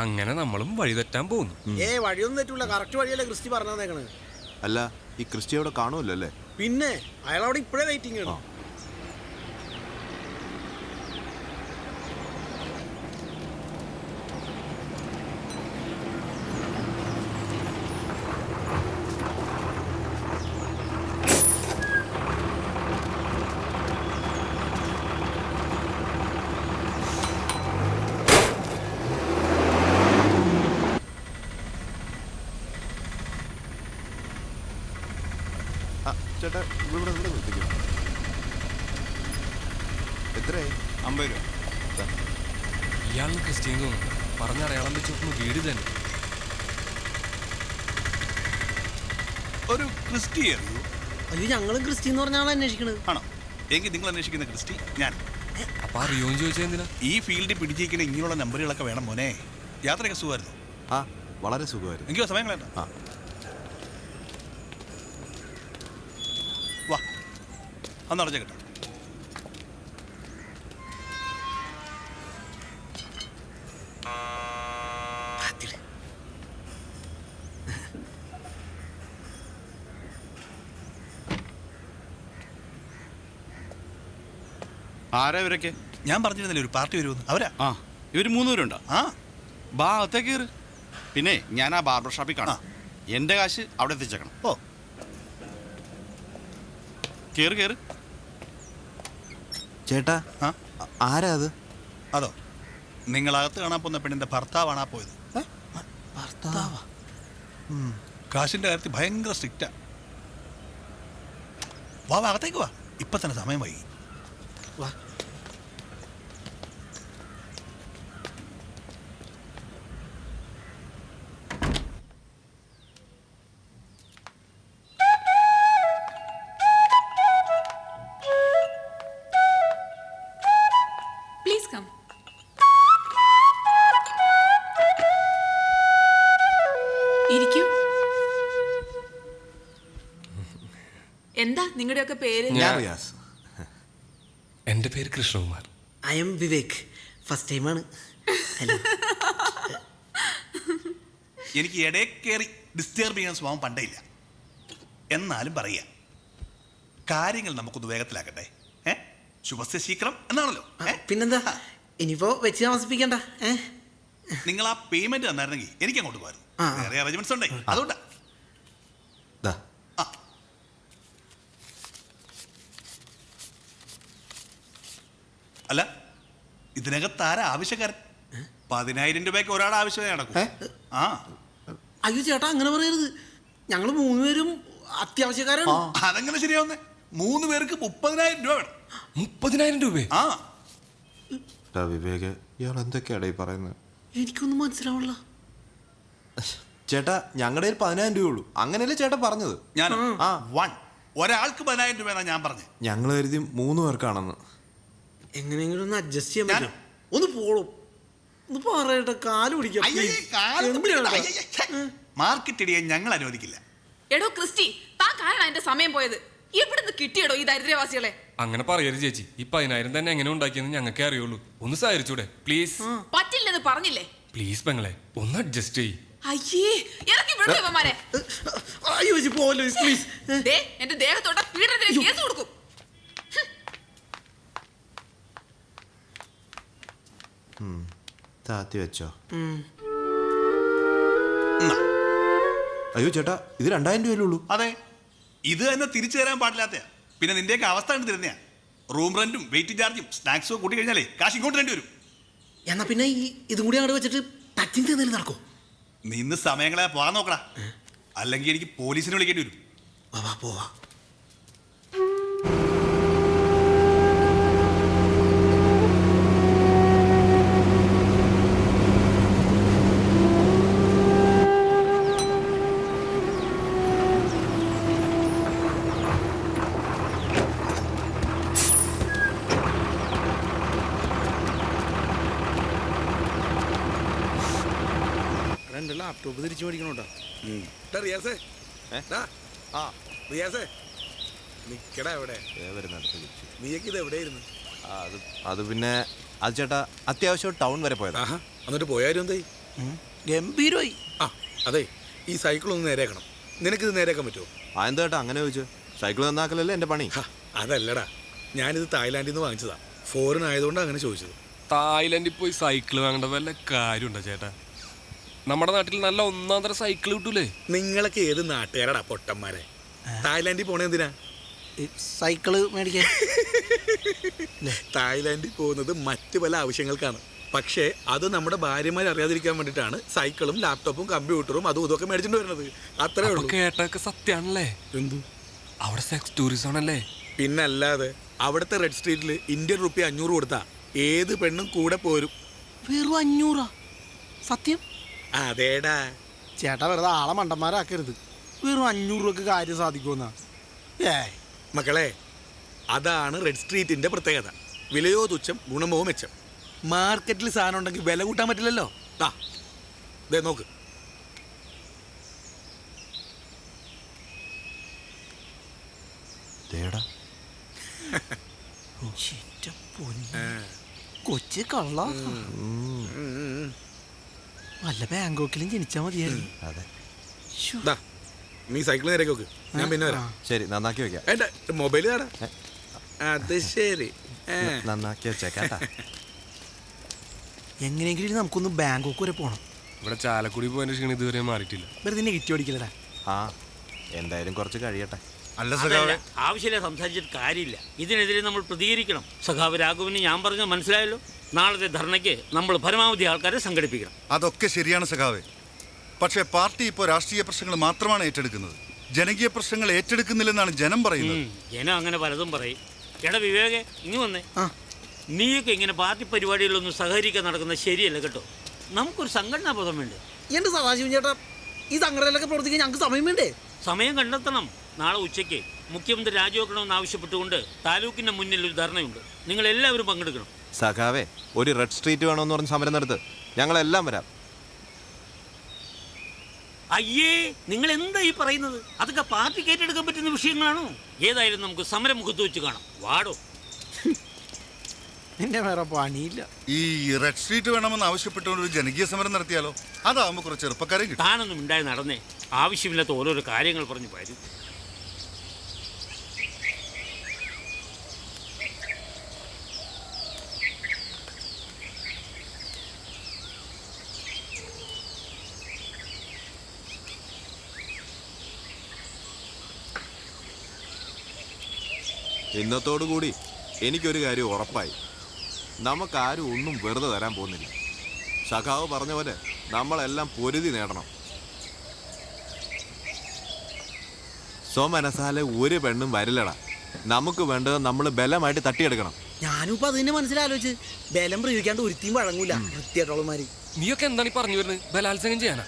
അങ്ങനെ നമ്മളും വഴി തെറ്റാൻ പോകുന്നു. വഴിയൊന്നും തെറ്റൂല, കറക്റ്റ് വഴിയല്ലേ ക്രിസ്റ്റി പറഞ്ഞേക്കണ്. അല്ല, ഈ ക്രിസ്റ്റി അവിടെ കാണുമല്ലോ അല്ലേ? പിന്നെ അയാൾ അവിടെ ഇപ്പോഴേ വെയിറ്റിംഗ് ആണ്. ചേട്ടാ, ഇവിടെ നിർത്തിക്കും. എത്രയായി? 50 രൂപ. ഇയാളും ക്രിസ്ത്യൻ തോന്നുന്നു. പറഞ്ഞ അടയാളം വെച്ച് നോക്കുമ്പോൾ വീട് തന്നെ. ഒരു ക്രിസ്റ്റി അറിയൂ? അയ്യോ, ഞങ്ങളും ക്രിസ്റ്റി എന്ന് പറഞ്ഞ ആളെ അന്വേഷിക്കണത്. ആണോ? എങ്കിൽ നിങ്ങൾ അന്വേഷിക്കുന്ന ക്രിസ്റ്റി ഞാൻ. അപ്പൊ അറിയോന്ന് ചോദിച്ചാൽ എന്തിനാ? ഈ ഫീൽഡിൽ പിടിച്ചിരിക്കുന്ന ഇങ്ങനെയുള്ള നമ്പറുകളൊക്കെ വേണം മോനെ. യാത്രയൊക്കെ സുഖമായിരുന്നു? ആ, വളരെ സുഖമായിരുന്നു. എനിക്കോ സമയം കളയണ്ട. ആ, വാ, അന്ന് അടച്ച കേട്ടോ. ആരാ ഇവരൊക്കെ? ഞാൻ പറഞ്ഞിരുന്നില്ലേ ഒരു പാർട്ടി വരുമെന്ന്. അവരാ? ആ, ഇവർ 3 പേരുണ്ടോ? ആ, ബാ അകത്തേക്ക് കയറ്. പിന്നെ ഞാൻ ആ ബാർബർ ഷോപ്പിൽ കാണാം. എൻ്റെ കാശ് അവിടെ എത്തിച്ചേക്കണം. ഓ, കയറ് കയറ്. ചേട്ടാ, ആരാ അത്? അതോ, നിങ്ങളകത്ത് കാണാൻ പോകുന്ന പെണ്ണിന്റെ ഭർത്താവാണ് ആ പോയത്. ഭർത്താവാ? കാശിന്റെ കാര്യത്തിൽ ഭയങ്കര സ്ട്രിക്റ്റാ. വാ, അകത്തേക്ക് വാ, ഇപ്പൊ തന്നെ സമയം വൈകി. വാ. Please come. ഇരിക്കൂ. എന്താ നിങ്ങളുടെയൊക്കെ പേര്? ഞാൻ റിയാസ്. എൻ്റെ പേര് Krishnakumar. I am Vivek. First ടൈമാണ്. ഹലോ. എനിക്ക് ഇടയിൽ കയറി ഡിസ്റ്റർബ് ചെയ്യാൻ സ്വഭാവം പണ്ടേ ഇല്ല. എന്നാലും പറയാ, കാര്യങ്ങൾ നമുക്കൊന്ന് വേഗത്തിലാക്കട്ടെ. ശുഭസ്യ ശീക്രം എന്നാണല്ലോ. പിന്നെന്താ, ഇനിയിപ്പോ വെച്ച് താമസിപ്പിക്കണ്ട. നിങ്ങൾ ആ പേയ്മെന്റ് തന്നായിരുന്നെങ്കിൽ എനിക്ക് അങ്ങോട്ട് പോയിരുന്നു. വേറെ അറേഞ്ച്മെന്റ്സ് ഉണ്ടേ, അതുകൊണ്ടാ. അല്ല, ഇതിനകത്ത് ആരാ ആവശ്യക്കാരൻ? 10,000 രൂപയ്ക്ക് ഒരാൾ ആവശ്യമായി നടക്കും. ആ അയ്യോ ചേട്ടാ, അങ്ങനെ പറയരുത്. ഞങ്ങൾ 3 പേരും അത്യാവശ്യക്കാരാണ്. അതെങ്ങനെ ശരിയാവുന്നേ? 3 പേർക്ക് 30,000 രൂപ വേണം. 30,000 രൂപ? ആ വിവേക്, ഇയാൾ എന്തൊക്കെയാടാ ഈ പറയുന്നത്? എനിക്കൊന്നും മനസ്സിലാവണല്ലോ. ചേട്ടാ, ഞങ്ങളുടെ 10,000 രൂപയുള്ളൂ. അങ്ങനെയല്ലേ ചേട്ടാ പറഞ്ഞത്? ഞാൻ ഒരാൾക്ക് 10,000 രൂപ ഞാൻ പറഞ്ഞു. ഞങ്ങൾ കരുതി 3 പേർക്കാണെന്ന്. എങ്ങനെയെങ്കിലും ഒന്ന് അഡ്ജസ്റ്റ് ചെയ്യാൻ പറ്റും? ഒന്ന് പോളും, ഒന്ന് പറയട്ടെ, കാല് പിടിക്കാം. മാർക്കറ്റ് ഇടിയാൻ ഞങ്ങൾ അനുവദിക്കില്ല. എടോ ക്രിസ്റ്റി, താൻ കാരണം എന്റെ സമയം പോയത്. എവിടുന്ന് കിട്ടിയടോ ഈ ദരിദ്രവാസികളെ? അങ്ങനെ പറയരുത് ചേച്ചി. ഈ 10,000 തന്നെ എങ്ങനെ ഉണ്ടാക്കിയെന്ന് ഞങ്ങൾക്കേ അറിയുള്ളൂ. ഒന്ന് സഹരിച്ചൂടെ പ്ലീസ്? പറ്റില്ലെന്ന് പറഞ്ഞില്ലേ? പ്ലീസ് പെങ്ങളെ, ഒന്ന് അഡ്ജസ്റ്റ് ചെയ്യ്. അയ്യേ, ഇറക്കി വിടൂ ഇവന്മാരെ. അയ്യോ പോലെ പ്ലീസ്. ദേ, എന്റെ ദേഹത്തോട്ട പീഡനത്തിന് കേസ് കൊടുക്കും. താത്തി വെച്ചോ. അയ്യോ ചേട്ടാ, ഇത് 2,000 രൂപയല്ലേ? അതെ, ഇത് തന്നെ തിരിച്ചു തരാൻ പാടില്ലാത്ത. പിന്നെ നിന്റെയൊക്കെ അവസ്ഥ കണ്ട് തരുന്നയാ. റൂം റെന്റും വെയിറ്റ് ചാർജും സ്നാക്സും കൂട്ടി കഴിഞ്ഞാലേ കാശ് ഇങ്ങോട്ട് വേണ്ടി വരും. എന്നാ പിന്നെ ഇതും കൂടി അങ്ങോട്ട് വെച്ചിട്ട് ടച്ചിങ് തന്നേലും നടക്കും. നീ ഇന്ന് സമയങ്ങളെ പോകാൻ നോക്കടാ, അല്ലെങ്കിൽ എനിക്ക് പോലീസിനെ വിളിക്കേണ്ടി വരും. പോവാ. എൻ്റെ ലാപ്ടോപ്പ് തിരിച്ചു മേടിക്കണോട്ടാ. നിക്കടാ എവിടെ? നീയൊക്കെ ഇത് എവിടെയായിരുന്നു? അത് പിന്നെ അത് ചേട്ടാ, അത്യാവശ്യം ടൗൺ വരെ പോയതാ. എന്നിട്ട് പോയാലും എന്തായി? ഗംഭീരമായി. അതെ, ഈ സൈക്കിൾ ഒന്ന് നേരെയാക്കണം. നിനക്കിത് നേരെയാക്കാൻ പറ്റുമോ? എന്താ ചേട്ടാ അങ്ങനെ ചോദിച്ചു? സൈക്കിൾ നന്നാക്കലല്ലേ എൻ്റെ പണി. അതല്ലടാ, ഞാനിത് തായ്ലാൻഡിൽ നിന്ന് വാങ്ങിച്ചതാ. ഫോറിൻ ആയതുകൊണ്ട് അങ്ങനെ ചോദിച്ചത്. തായ്ലൻഡിൽ പോയി സൈക്കിൾ വാങ്ങേണ്ട വല്ല കാര്യമുണ്ടോ ചേട്ടാ? നമ്മുടെ നാട്ടിൽ നല്ല 1-ാം തരം സൈക്കിൾ കിട്ടൂലേ? നിങ്ങളൊക്കെ ഏത് നാട്ടുകാരടാ പൊട്ടന്മാരെ? തായ്ലാൻഡിൽ പോണേ എന്തിനാ? സൈക്കിള് മേടിക്കാൻ. തായ്ലാൻഡിൽ പോകുന്നത് മറ്റു പല ആവശ്യങ്ങൾക്കാണ്. പക്ഷേ അത് നമ്മുടെ ഭാര്യമാർ അറിയാതിരിക്കാൻ വേണ്ടിയിട്ടാണ് സൈക്കിളും ലാപ്ടോപ്പും കമ്പ്യൂട്ടറും അതും ഇതൊക്കെ മേടിച്ചിട്ട് വരുന്നത്. അത്രേ ഉള്ളൂ. കേട്ടൊക്കെ സത്യാണല്ലേ? എന്ത്? അവിടെ സെക്സ് ടൂറിസം ആണല്ലേ? പിന്നല്ലാതെ. അവിടുത്തെ റെഡ് സ്ട്രീറ്റിൽ ഇന്ത്യൻ റുപ്പി 500 കൊടുത്താ ഏത് പെണ്ണും കൂടെ പോരും. വെറും 500? സത്യം? അതേടാ ചേട്ടാ, വെറുതെ ആളെ മണ്ടന്മാരാക്കരുത്. വെറും 500 രൂപക്ക് കാര്യം സാധിക്കുമെന്നാ? മക്കളെ, അതാണ് റെഡ് സ്ട്രീറ്റിന്റെ പ്രത്യേകത. വിലയോ തുച്ഛം, ഗുണമോ മെച്ചം. മാർക്കറ്റിൽ സാധനം ഉണ്ടെങ്കിൽ വില കൂട്ടാൻ പറ്റില്ലല്ലോ. ദേ നോക്ക്. കൊച്ചു കള്ള. വല്ല ബാങ്കോക്കിലും ജനിച്ചാ മതിയായിരുന്നു. അതെ. നീ സൈക്കിൾ നേരേക്ക് നോക്ക്, ഞാൻ പിന്നെ വരാം. ശരി, നന്നാക്കി വെക്കാം. മൊബൈൽ തരാ. അത് ശരി, നന്നാക്കി വെച്ചേക്കാട്ടാ. എങ്ങനെയെങ്കിലും നമുക്കൊന്ന് ബാങ്കോക്ക് വരെ പോണം. ഇവിടെ ചാലക്കുടി പോയതിന്റെ ക്ഷീണം ഇതുവരെ മാറിയിട്ടില്ല. വെറുതെ കിറ്റി ഓടിക്കലടാ. എന്തായാലും കുറച്ച് കഴിയട്ടെ. ആവശ്യമില്ല സംസാരിച്ചിട്ട് കാര്യമില്ല. ഇതിനെതിരെ നമ്മൾ പ്രതികരിക്കണം. സഖാവ് രാഘവന് ഞാൻ പറഞ്ഞത് മനസ്സിലായല്ലോ. നാളത്തെ ധർണയ്ക്ക് നമ്മൾ പരമാവധി ആൾക്കാരെ സംഘടിപ്പിക്കണം. അതൊക്കെ ശരിയാണ് സഖാവേ. പക്ഷേ പാർട്ടി ഇപ്പോൾ രാഷ്ട്രീയ പ്രശ്നങ്ങൾ മാത്രമാണ് ഏറ്റെടുക്കുന്നത്. ജനകീയ പ്രശ്നങ്ങൾ ഏറ്റെടുക്കുന്നില്ലെന്നാണ് ജനം പറയുന്നത്. ജനം അങ്ങനെ പലതും പറയും. എടാ വിവേകെ, ഇനി വന്നേ. നീയൊക്കെ ഇങ്ങനെ പാർട്ടി പരിപാടികളിലൊന്നും സഹകരിക്കാൻ നടക്കുന്നത് ശരിയല്ല കേട്ടോ. നമുക്കൊരു സംഘടനാ ബോധം വേണ്ടേ? എന്റെ സദാശിവൻ ചേട്ടാ, ഈ സംഘടനയിലൊക്കെ പ്രവർത്തിക്കാൻ ഞങ്ങൾക്ക് സമയം വേണ്ടേ? സമയം കണ്ടെത്തണം. നാളെ ഉച്ചയ്ക്ക് മുഖ്യമന്ത്രി രാജിവെക്കണമെന്ന് ആവശ്യപ്പെട്ടുകൊണ്ട് താലൂക്കിന്റെ മുന്നിൽ ഒരു ധർണയുണ്ട്. നിങ്ങൾ എല്ലാവരും പങ്കെടുക്കണം. സഖാവേ, ഒരു റെഡ് സ്ട്രീറ്റ് വേണമെന്ന് പറഞ്ഞ് സമരം നടത്ത്. ഞങ്ങളെല്ലാം വരാം. അയ്യേ, നിങ്ങൾ എന്താ ഈ പറയുന്നത്? അതൊക്കെ പാർട്ടിക്ക് ഏറ്റെടുക്കാൻ പറ്റുന്ന വിഷയങ്ങളാണോ? ഏതായാലും നമുക്ക് സമരം മുഖത്ത് വെച്ച് കാണാം. വാടോ. പിന്നെ വേറെ പണിയില്ല. ഈ റെഡ് സ്ട്രീറ്റ് വേണമെന്ന് ആവശ്യപ്പെട്ടുകൊണ്ട് ഒരു ജനകീയ സമരം നടത്തിയാലോ? അതാവുമ്പോ കുറച്ച് ചെറുപ്പക്കാരെ കിട്ടും. താനൊന്നും ഉണ്ടായി നടന്നേ. ആവശ്യമില്ലാത്ത ഓരോരോ കാര്യങ്ങൾ പറഞ്ഞു വരും. ഇന്നത്തോടുകൂടി എനിക്കൊരു കാര്യം ഉറപ്പായി, നമുക്കാരും ഒന്നും വെറുതെ തരാൻ പോകുന്നില്ല. സഖാവ് പറഞ്ഞ പോലെ നമ്മളെല്ലാം പൊരുതി നേടണം. സ്വമനസാലെ ഒരു പെണ്ണും വരില്ലടാ. നമുക്ക് വേണ്ടത് നമ്മൾ ബലമായിട്ട് തട്ടിയെടുക്കണം. ഞാനും ഇപ്പൊ അതിനെ മനസ്സിലാലോചിച്ച് ബലം പ്രയോഗിക്കാണ്ട് ഒരുത്തിയും വഴങ്ങൂല വൃത്തിയായിട്ടുള്ളമാര്. നീയൊക്കെ എന്താണ് ഈ പറഞ്ഞു വരുന്നത്? ബലാത്സംഗം ചെയ്യാനാ?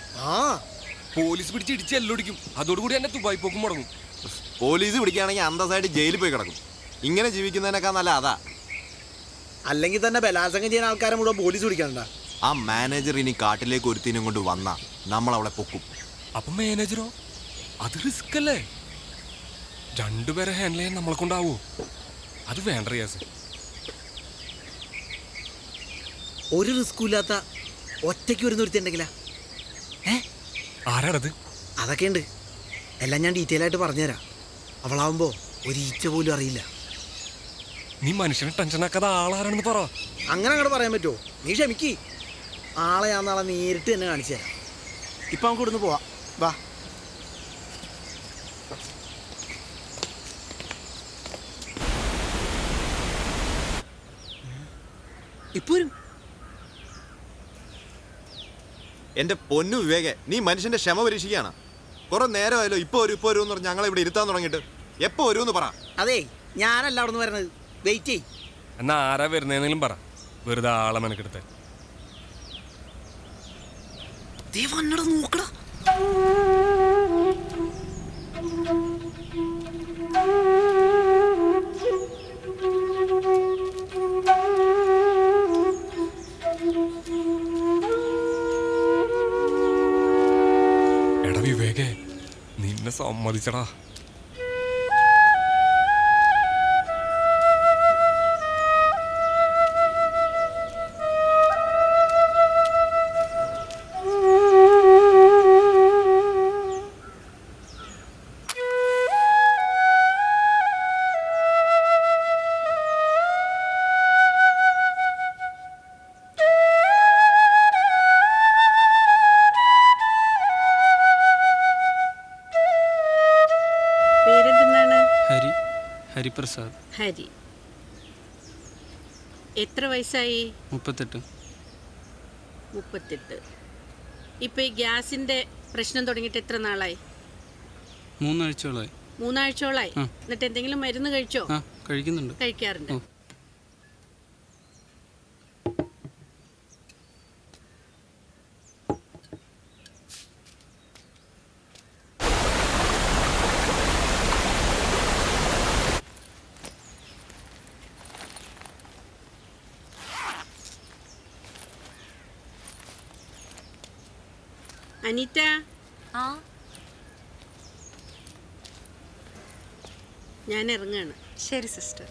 പോലീസ് പിടിച്ച് ഇടിച്ച് എല്ലൊടിക്കും. അതോടുകൂടി എന്നെ ദുബായ് പോക്കും മുടങ്ങും. പോലീസ് പിടിക്കുകയാണെങ്കിൽ അന്തസ്സായിട്ട് ജയിലിൽ പോയി കിടക്കും. ഇങ്ങനെ ജീവിക്കുന്നതിനേക്കാൾ നല്ല അതാ. അല്ലെങ്കിൽ തന്നെ ബലാത്സംഗം ചെയ്യുന്ന ആൾക്കാരെ മുഴുവൻ പോലീസ് പിടിക്കണ്ട. ആ മാനേജർ ഇനി കാട്ടിലേക്ക് ഒരുത്തിനും കൊണ്ട് വന്നാ നമ്മൾ അവളെ പൊക്കും. അപ്പൊ മാനേജറോ? അത് റിസ്ക് അല്ലേ? രണ്ടുപേരെ ഹാൻഡിൽ ചെയ്യാൻ നമ്മളെ കൊണ്ടാവോ? അത് വേണ്ട റിയാസ്. ഒരു റിസ്കും ഇല്ലാത്ത ഒറ്റയ്ക്ക് ഒരു നിർത്തിയുണ്ടെങ്കിലാ? ആരാടത്? അതൊക്കെ ഉണ്ട്. എല്ലാം ഞാൻ ഡീറ്റെയിൽ ആയിട്ട് പറഞ്ഞുതരാം. അവളാവുമ്പോ ഒരു ഈച്ച പോലും അറിയില്ല. നീ മനുഷ്യനെ ടെൻഷനാക്കാതെ ആളാരാണെന്ന് പറ. അങ്ങനെ അങ്ങോട്ട് പറയാൻ പറ്റുമോ? നീ ക്ഷമിക്ക്. ആളെ ഞാൻ നാളെ നേരിട്ട് തന്നെ കാണിച്ചു തരാം. ഇപ്പൊ നമുക്ക് ഇവിടുന്ന് പോവാം. വാ. ഇപ്പൊ എന്റെ പൊന്നു വിവേകെ, നീ മനുഷ്യന്റെ ക്ഷമ പരീക്ഷിക്കുകയാണ്. കുറെ നേരമായല്ലോ ഇപ്പൊ വരും എന്ന് പറഞ്ഞ് ഞങ്ങളെ ഇവിടെ ഇരുത്താൻ തുടങ്ങിയിട്ട്. എപ്പോ വരുമെന്ന് പറ. അതെ, ഞാനല്ല അവിടെ നിന്ന് വരണത്. വെയിറ്റ് ചെയ്. എന്നാ ആരാ വരുന്നേന്നെങ്കിലും പറ. വെറുതെ ആളെ മെനക്കെടുത്ത്. നോക്കടാ. എടാ വിവേകെ, നിന്നെ സമ്മതിച്ചടാ. ഹരിപ്രസാദ്. ഹരി. എത്ര വയസ്സായി? 38. 38. ഇപ്പൊ ഈ ഗ്യാസിന്റെ പ്രശ്നം തുടങ്ങിയിട്ട് എത്ര നാളായി? 3 ആഴ്ചകളായി. 3 ആഴ്ചകളായി. എന്നിട്ട് എന്തെങ്കിലും മരുന്ന് കഴിച്ചോ? കഴിക്കുന്നുണ്ട്. കഴിക്കാറുണ്ട്. അനിത, ഞാൻ ഇറങ്ങാണ്. ശരി സിസ്റ്റർ.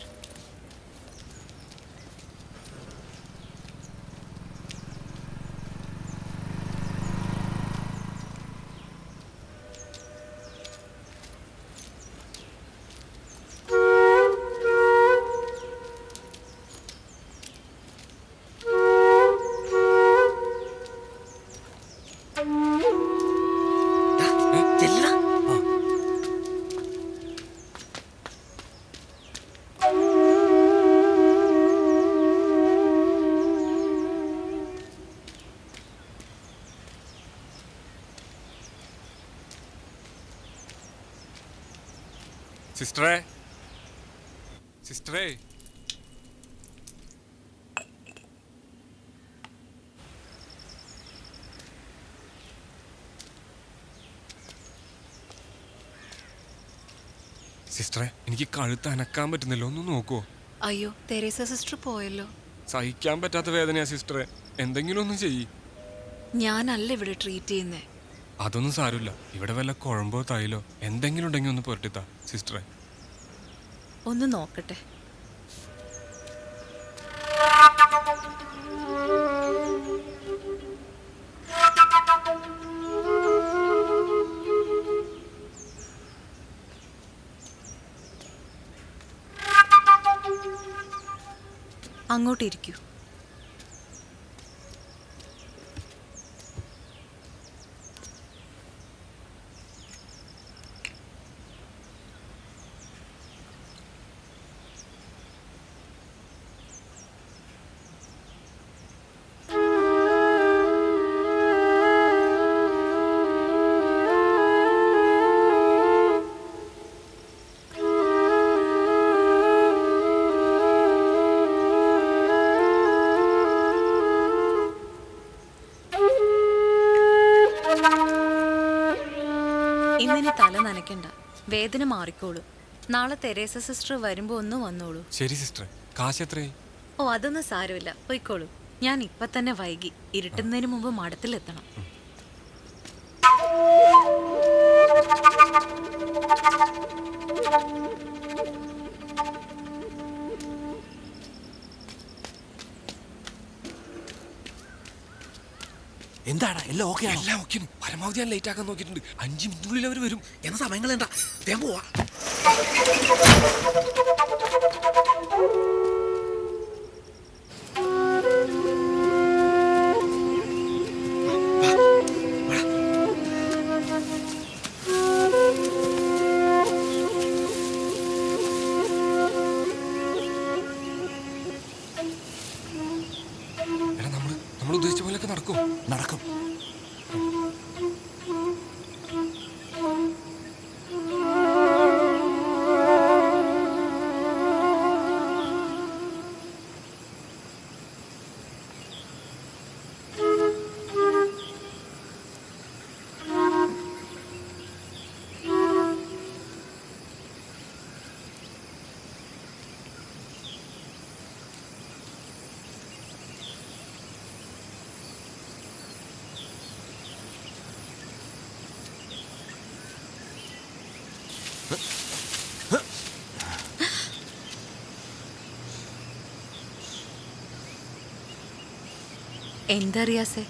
സിസ്റ്ററേ, സിസ്റ്ററേ, സിസ്റ്ററെ, എനിക്ക് കഴുത്ത് അനക്കാൻ പറ്റുന്നില്ല. ഒന്ന് നോക്കുവോ? അയ്യോ, തെരേസ സിസ്റ്റർ പോയല്ലോ. സഹിക്കാൻ പറ്റാത്ത വേദനയാ സിസ്റ്ററെ. എന്തെങ്കിലും ഒന്നും ചെയ്യ്. ഞാനല്ല ഇവിടെ ട്രീറ്റ് ചെയ്യുന്നേ. അതൊന്നും സാരമില്ല. ഇവിടെ വല്ല കുഴമ്പോ തൈലോ എന്തെങ്കിലും ഉണ്ടെങ്കിൽ ഒന്ന് പുരട്ടിത്താ സിസ്റ്ററെ. ഒന്ന് നോക്കട്ടെ. അങ്ങോട്ടിരിക്കൂ. ഇന്നിനി തല നനയ്ക്കണ്ട, വേദന മാറിക്കോളൂ. നാളെ തെരേസ സിസ്റ്റർ വരുമ്പോ ഒന്ന് വന്നോളൂ. ശരി സിസ്റ്റർ. കാശ് എത്രയായി? ഓ, അതൊന്നും സാരമില്ല, പോയിക്കോളൂ. ഞാൻ ഇപ്പൊ തന്നെ വൈകി. ഇരുട്ടുന്നതിന് മുമ്പ് മഠത്തിലെത്തണം. എന്താടാ എല്ലാം ഓക്കെ ആണോ? എല്ലാം ഓക്കെ. പരമാവധി ഞാൻ ലേറ്റ് ആക്കാൻ നോക്കിയിട്ടുണ്ട്. 5 മിനിറ്റിനുള്ളിൽ അവർ വരും. എന്ന സമയങ്ങൾ എന്താ വേഗം പോവാ. എടാ, നമ്മൾ ഉദ്ദേശിച്ച പോലെയൊക്കെ നടക്കും. നടക്കും. എന്താ റിയാസേ?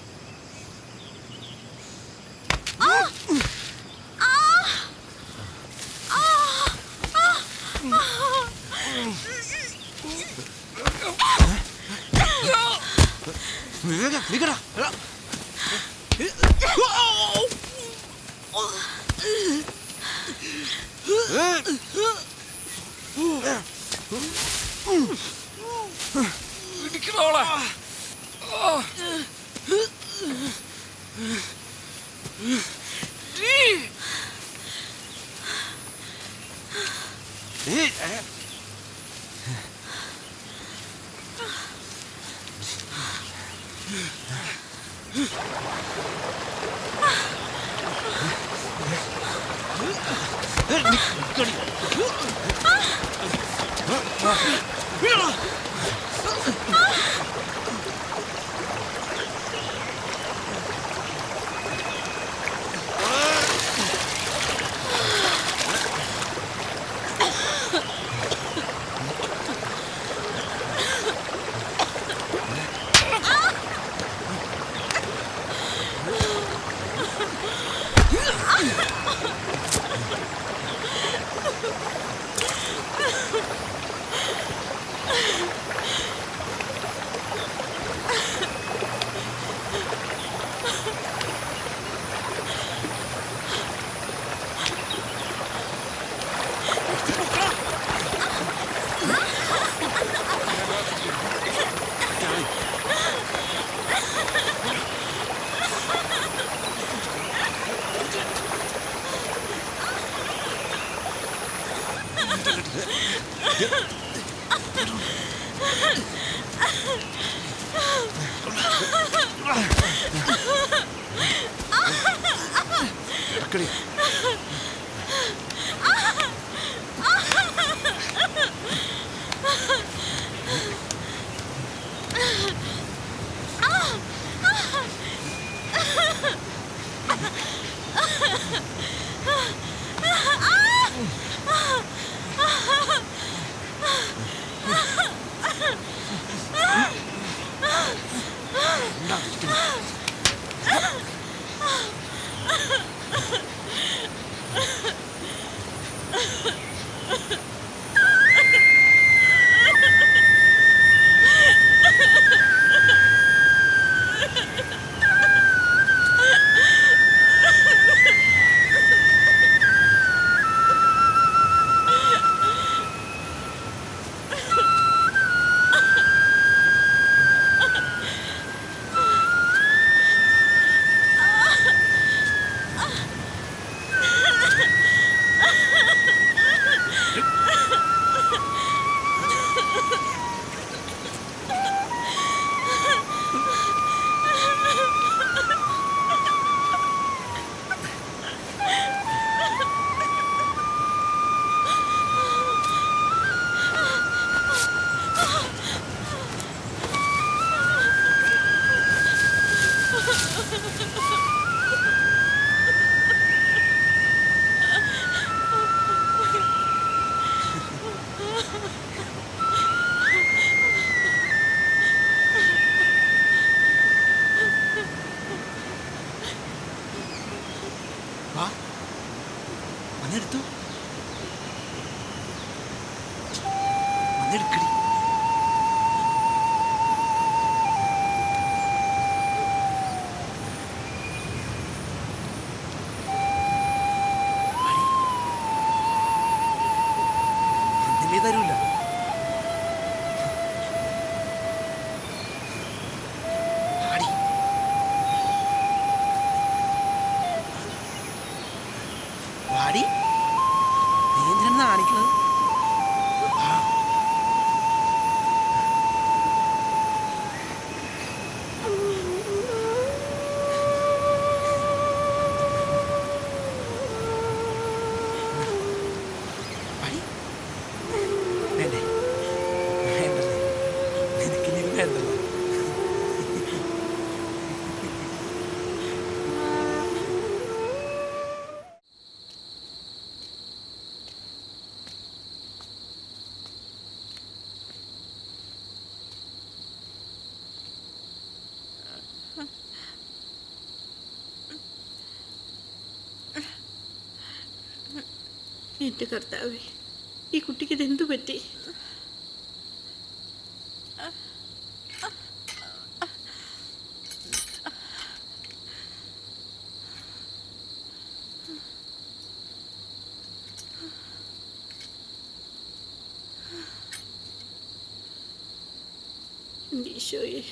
വാ വന്നെടുത്തു വന്നെടുക്കടി. തരൂല വാടി, നീ എന്തിനാണ് കാണിക്കുന്നത്? എൻ്റെ കർത്താവേ, ഈ കുട്ടിക്ക് ഇതെന്തു പറ്റി? ഈശോയെ,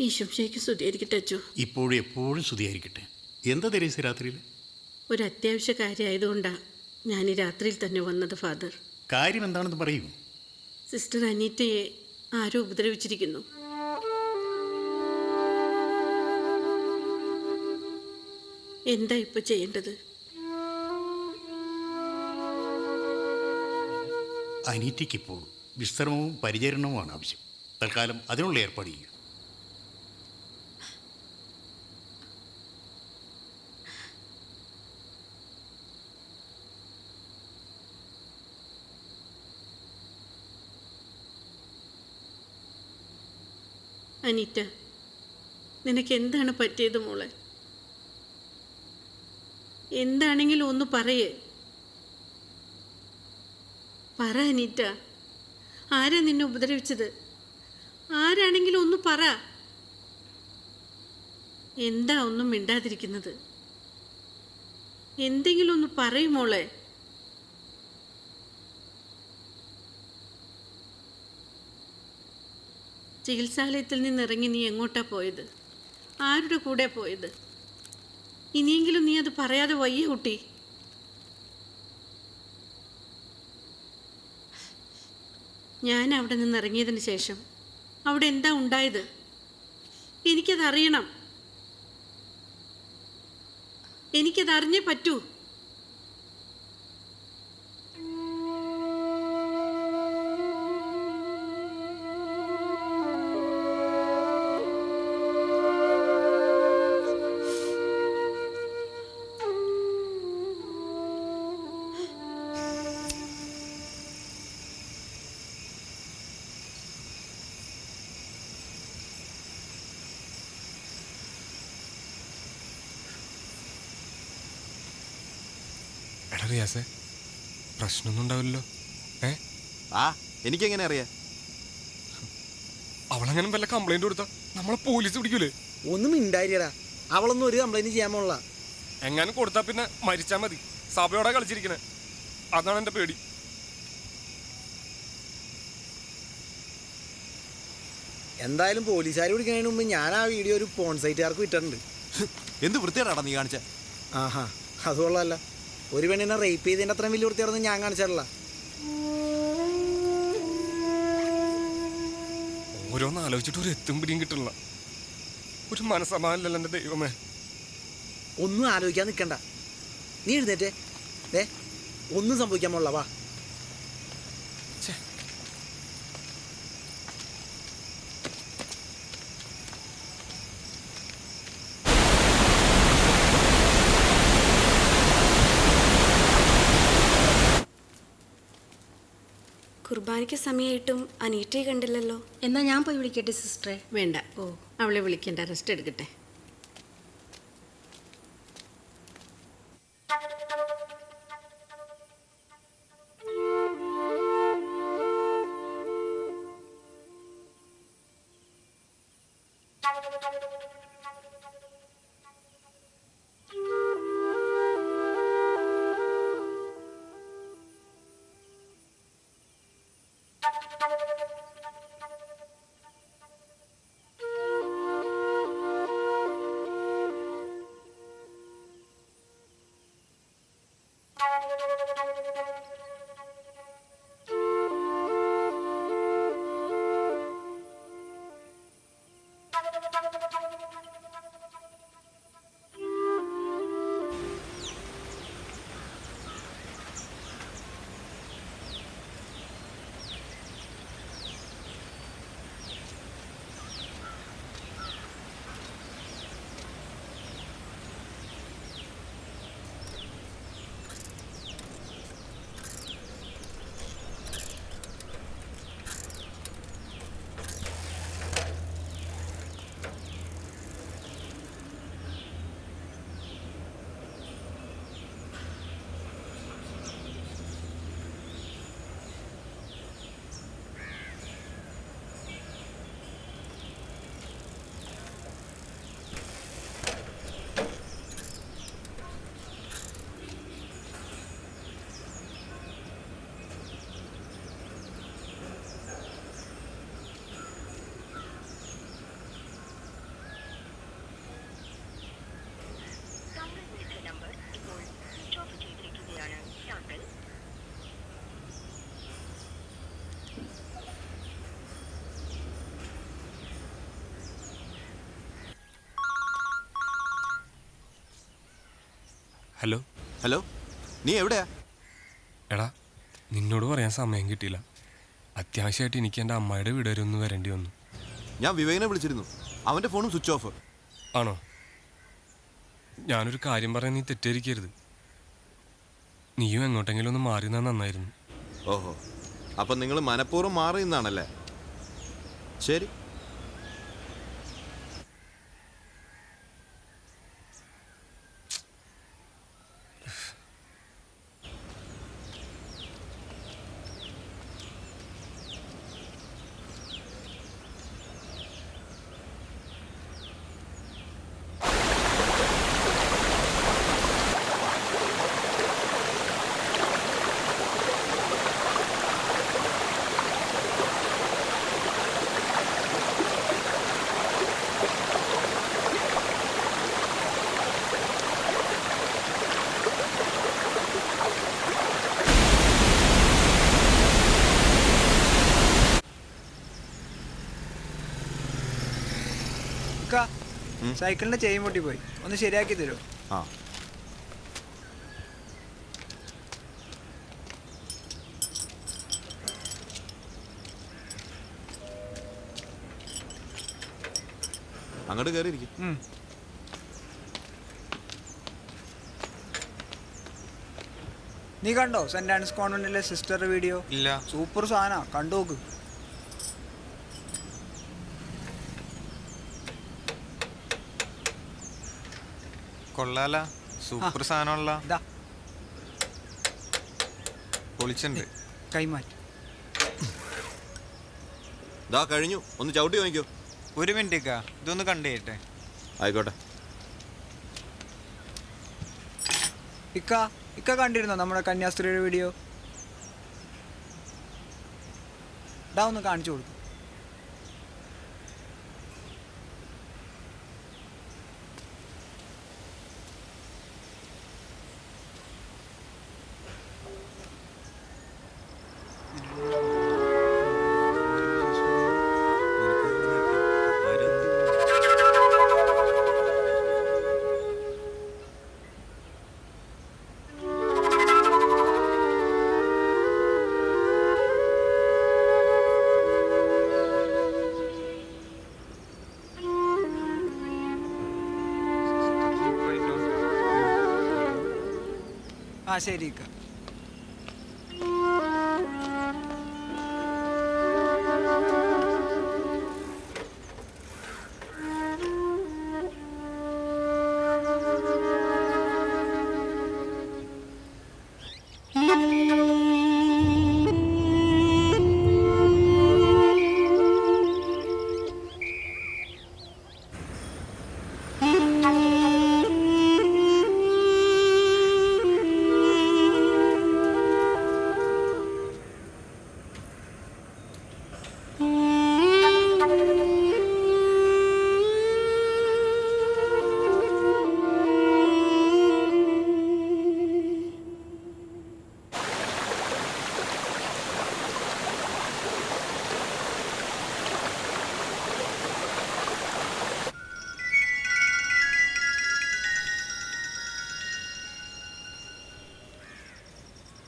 ഈശോയ്ക്ക് സ്തുതിയായിരിക്കട്ടെ അച്ചോ. ഇപ്പോഴും എപ്പോഴും സ്തുതിയായിരിക്കട്ടെ. എന്താ തെരേസ രാത്രിയിൽ? ഒരു അത്യാവശ്യ കാര്യമായതുകൊണ്ടാണ് ഞാൻ ഈ രാത്രിയിൽ തന്നെ വന്നത് ഫാദർ. കാര്യം എന്താണെന്ന് പറയൂ. സിസ്റ്റർ അനീറ്റയെ ആരോ ഉപദ്രവിച്ചിരിക്കുന്നു. എന്താ ഇപ്പൊ ചെയ്യേണ്ടത്? അനീറ്റയ്ക്കിപ്പോൾ വിശ്രമവും പരിചരണവുമാണ് ആവശ്യം. തൽക്കാലം അതിനുള്ള ഏർപ്പാട് ചെയ്യുക. അനീറ്റ, നിനക്ക് എന്താണ് പറ്റിയത് മോളെ? എന്താണെങ്കിലും ഒന്ന് പറയേ. പറ അനീറ്റ, ആരാ നിന്നെ ഉപദ്രവിച്ചത്? ആരാണെങ്കിലും ഒന്ന് പറ. എന്താ ഒന്നും മിണ്ടാതിരിക്കുന്നത്? എന്തെങ്കിലും ഒന്ന് പറയും മോളെ. ചികിത്സാലയത്തിൽ നിന്നിറങ്ങി നീ എങ്ങോട്ടാ പോയത്? ആരുടെ കൂടെ പോയത്? ഇനിയെങ്കിലും നീ അത് പറയാതെ വയ്യ കുട്ടി. ഞാൻ അവിടെ നിന്ന് ഇറങ്ങിയതിന് ശേഷം അവിടെ എന്താ ഉണ്ടായത്? എനിക്കതറിയണം. എനിക്കതറിഞ്ഞേ പറ്റൂ. എടാ റിയാസേ, പ്രശ്നമൊന്നും ഉണ്ടാവില്ലല്ലോ? ആ എനിക്കെങ്ങനെ അറിയാം? അവളങ്ങനെ വല്ല കംപ്ലൈന്റ് കൊടുത്താ നമ്മളെ പോലീസ് പിടിക്കൂലേ? ഒന്നും ഉണ്ടായില്ലടാ, അവളൊന്നും ഒരു കംപ്ലൈന്റ് ചെയ്യാൻ പോലുള്ള. എങ്ങാനും കൊടുത്താ പിന്നെ മരിച്ചാ മതി. സഭയോടെ കളിച്ചിരിക്കണേ, അതാണ് എന്റെ പേടി. എന്തായാലും പോലീസുകാർ പിടിക്കുന്നതിന് മുമ്പ് ഞാൻ ആ വീഡിയോ ഒരു പോൺ സൈറ്റുകാർക്ക് വിട്ടിട്ടുണ്ട്. എന്ത് വൃത്തിയാടാ നീ കാണിച്ച? ആഹാ, അതുകൊള്ളല്ല. ഒരു പെണ്ണിനെ റേപ്പ് ചെയ്തതിൻ്റെ അത്രയും വലിയ വൃത്തിയാണെന്ന് ഞാൻ കാണിച്ചിട്ടില്ല. ഓരോന്ന് ആലോചിച്ചിട്ട് ഒരു എത്തും പിടിയും കിട്ടില്ല. ഒരു മനസ്സമാനല്ലോ എൻ്റെ ദൈവമേ. ഒന്നും ആലോചിക്കാൻ നിൽക്കണ്ട, നീ എഴുന്നേറ്റേ. ഒന്നും സംഭവിക്കാൻ പോലുള്ള. വാ. കുർബാനയ്ക്ക് സമയമായിട്ടും അനീറ്റയെ കണ്ടില്ലല്ലോ. എന്നാ ഞാൻ പോയി വിളിക്കട്ടെ സിസ്റ്ററെ? വേണ്ട, അവളെ വിളിക്കണ്ട, റെസ്റ്റ് എടുക്കട്ടെ. ഹലോ ഹലോ, നീ എവിടെയാ? എടാ, നിന്നോട് പറയാൻ സമയം കിട്ടിയില്ല. അത്യാവശ്യമായിട്ട് എനിക്ക് എൻ്റെ അമ്മായിയുടെ വീട് വരെ ഒന്ന് വരേണ്ടി വന്നു. ഞാൻ വിവേകിനെ വിളിച്ചിരുന്നു, അവൻ്റെ ഫോണും സ്വിച്ച് ഓഫ്. ആണോ? ഞാനൊരു കാര്യം പറയാൻ നീ തെറ്റിദ്ധരിക്കരുത്. നീയും എങ്ങോട്ടെങ്കിലും ഒന്ന് മാറി നിന്നാൽ നന്നായിരുന്നു. ഓഹോ, അപ്പം നിങ്ങൾ മനഃപൂർവ്വം മാറി നിന്നാണല്ലേ? ശരി. സൈക്കിളിന്റെ ചെയിൻ പൊട്ടി പോയി, ഒന്ന് ശരിയാക്കി തരുമോ? ആ അങ്ങോട്ട് കയറിയിരിക്കും. നീ കണ്ടോ സെന്റ് ആൻസ് കോൺവെന്റിലെ സിസ്റ്റർ വീഡിയോ? ഇല്ല. സൂപ്പർ സാധന, കണ്ടു നോക്ക്. കൊള്ളാല, സൂപ്പർ സാധനമുള്ള പൊളിച്ചുണ്ട്. കൈമാറ്റി ദാ കഴിഞ്ഞു, ഒന്ന് ചവിട്ടി വാങ്ങിക്കോ. ഒരു മിനിറ്റ് ഇതൊന്ന് കണ്ടേട്ടെ. ആയിക്കോട്ടെ. ഇക്ക കണ്ടിരുന്നോ നമ്മുടെ കന്യാസ്ത്രീയുടെ വീഡിയോ? ഇതാ ഒന്ന് കാണിച്ചു കൊടുക്കും. ആ ശരി ഇക്ക.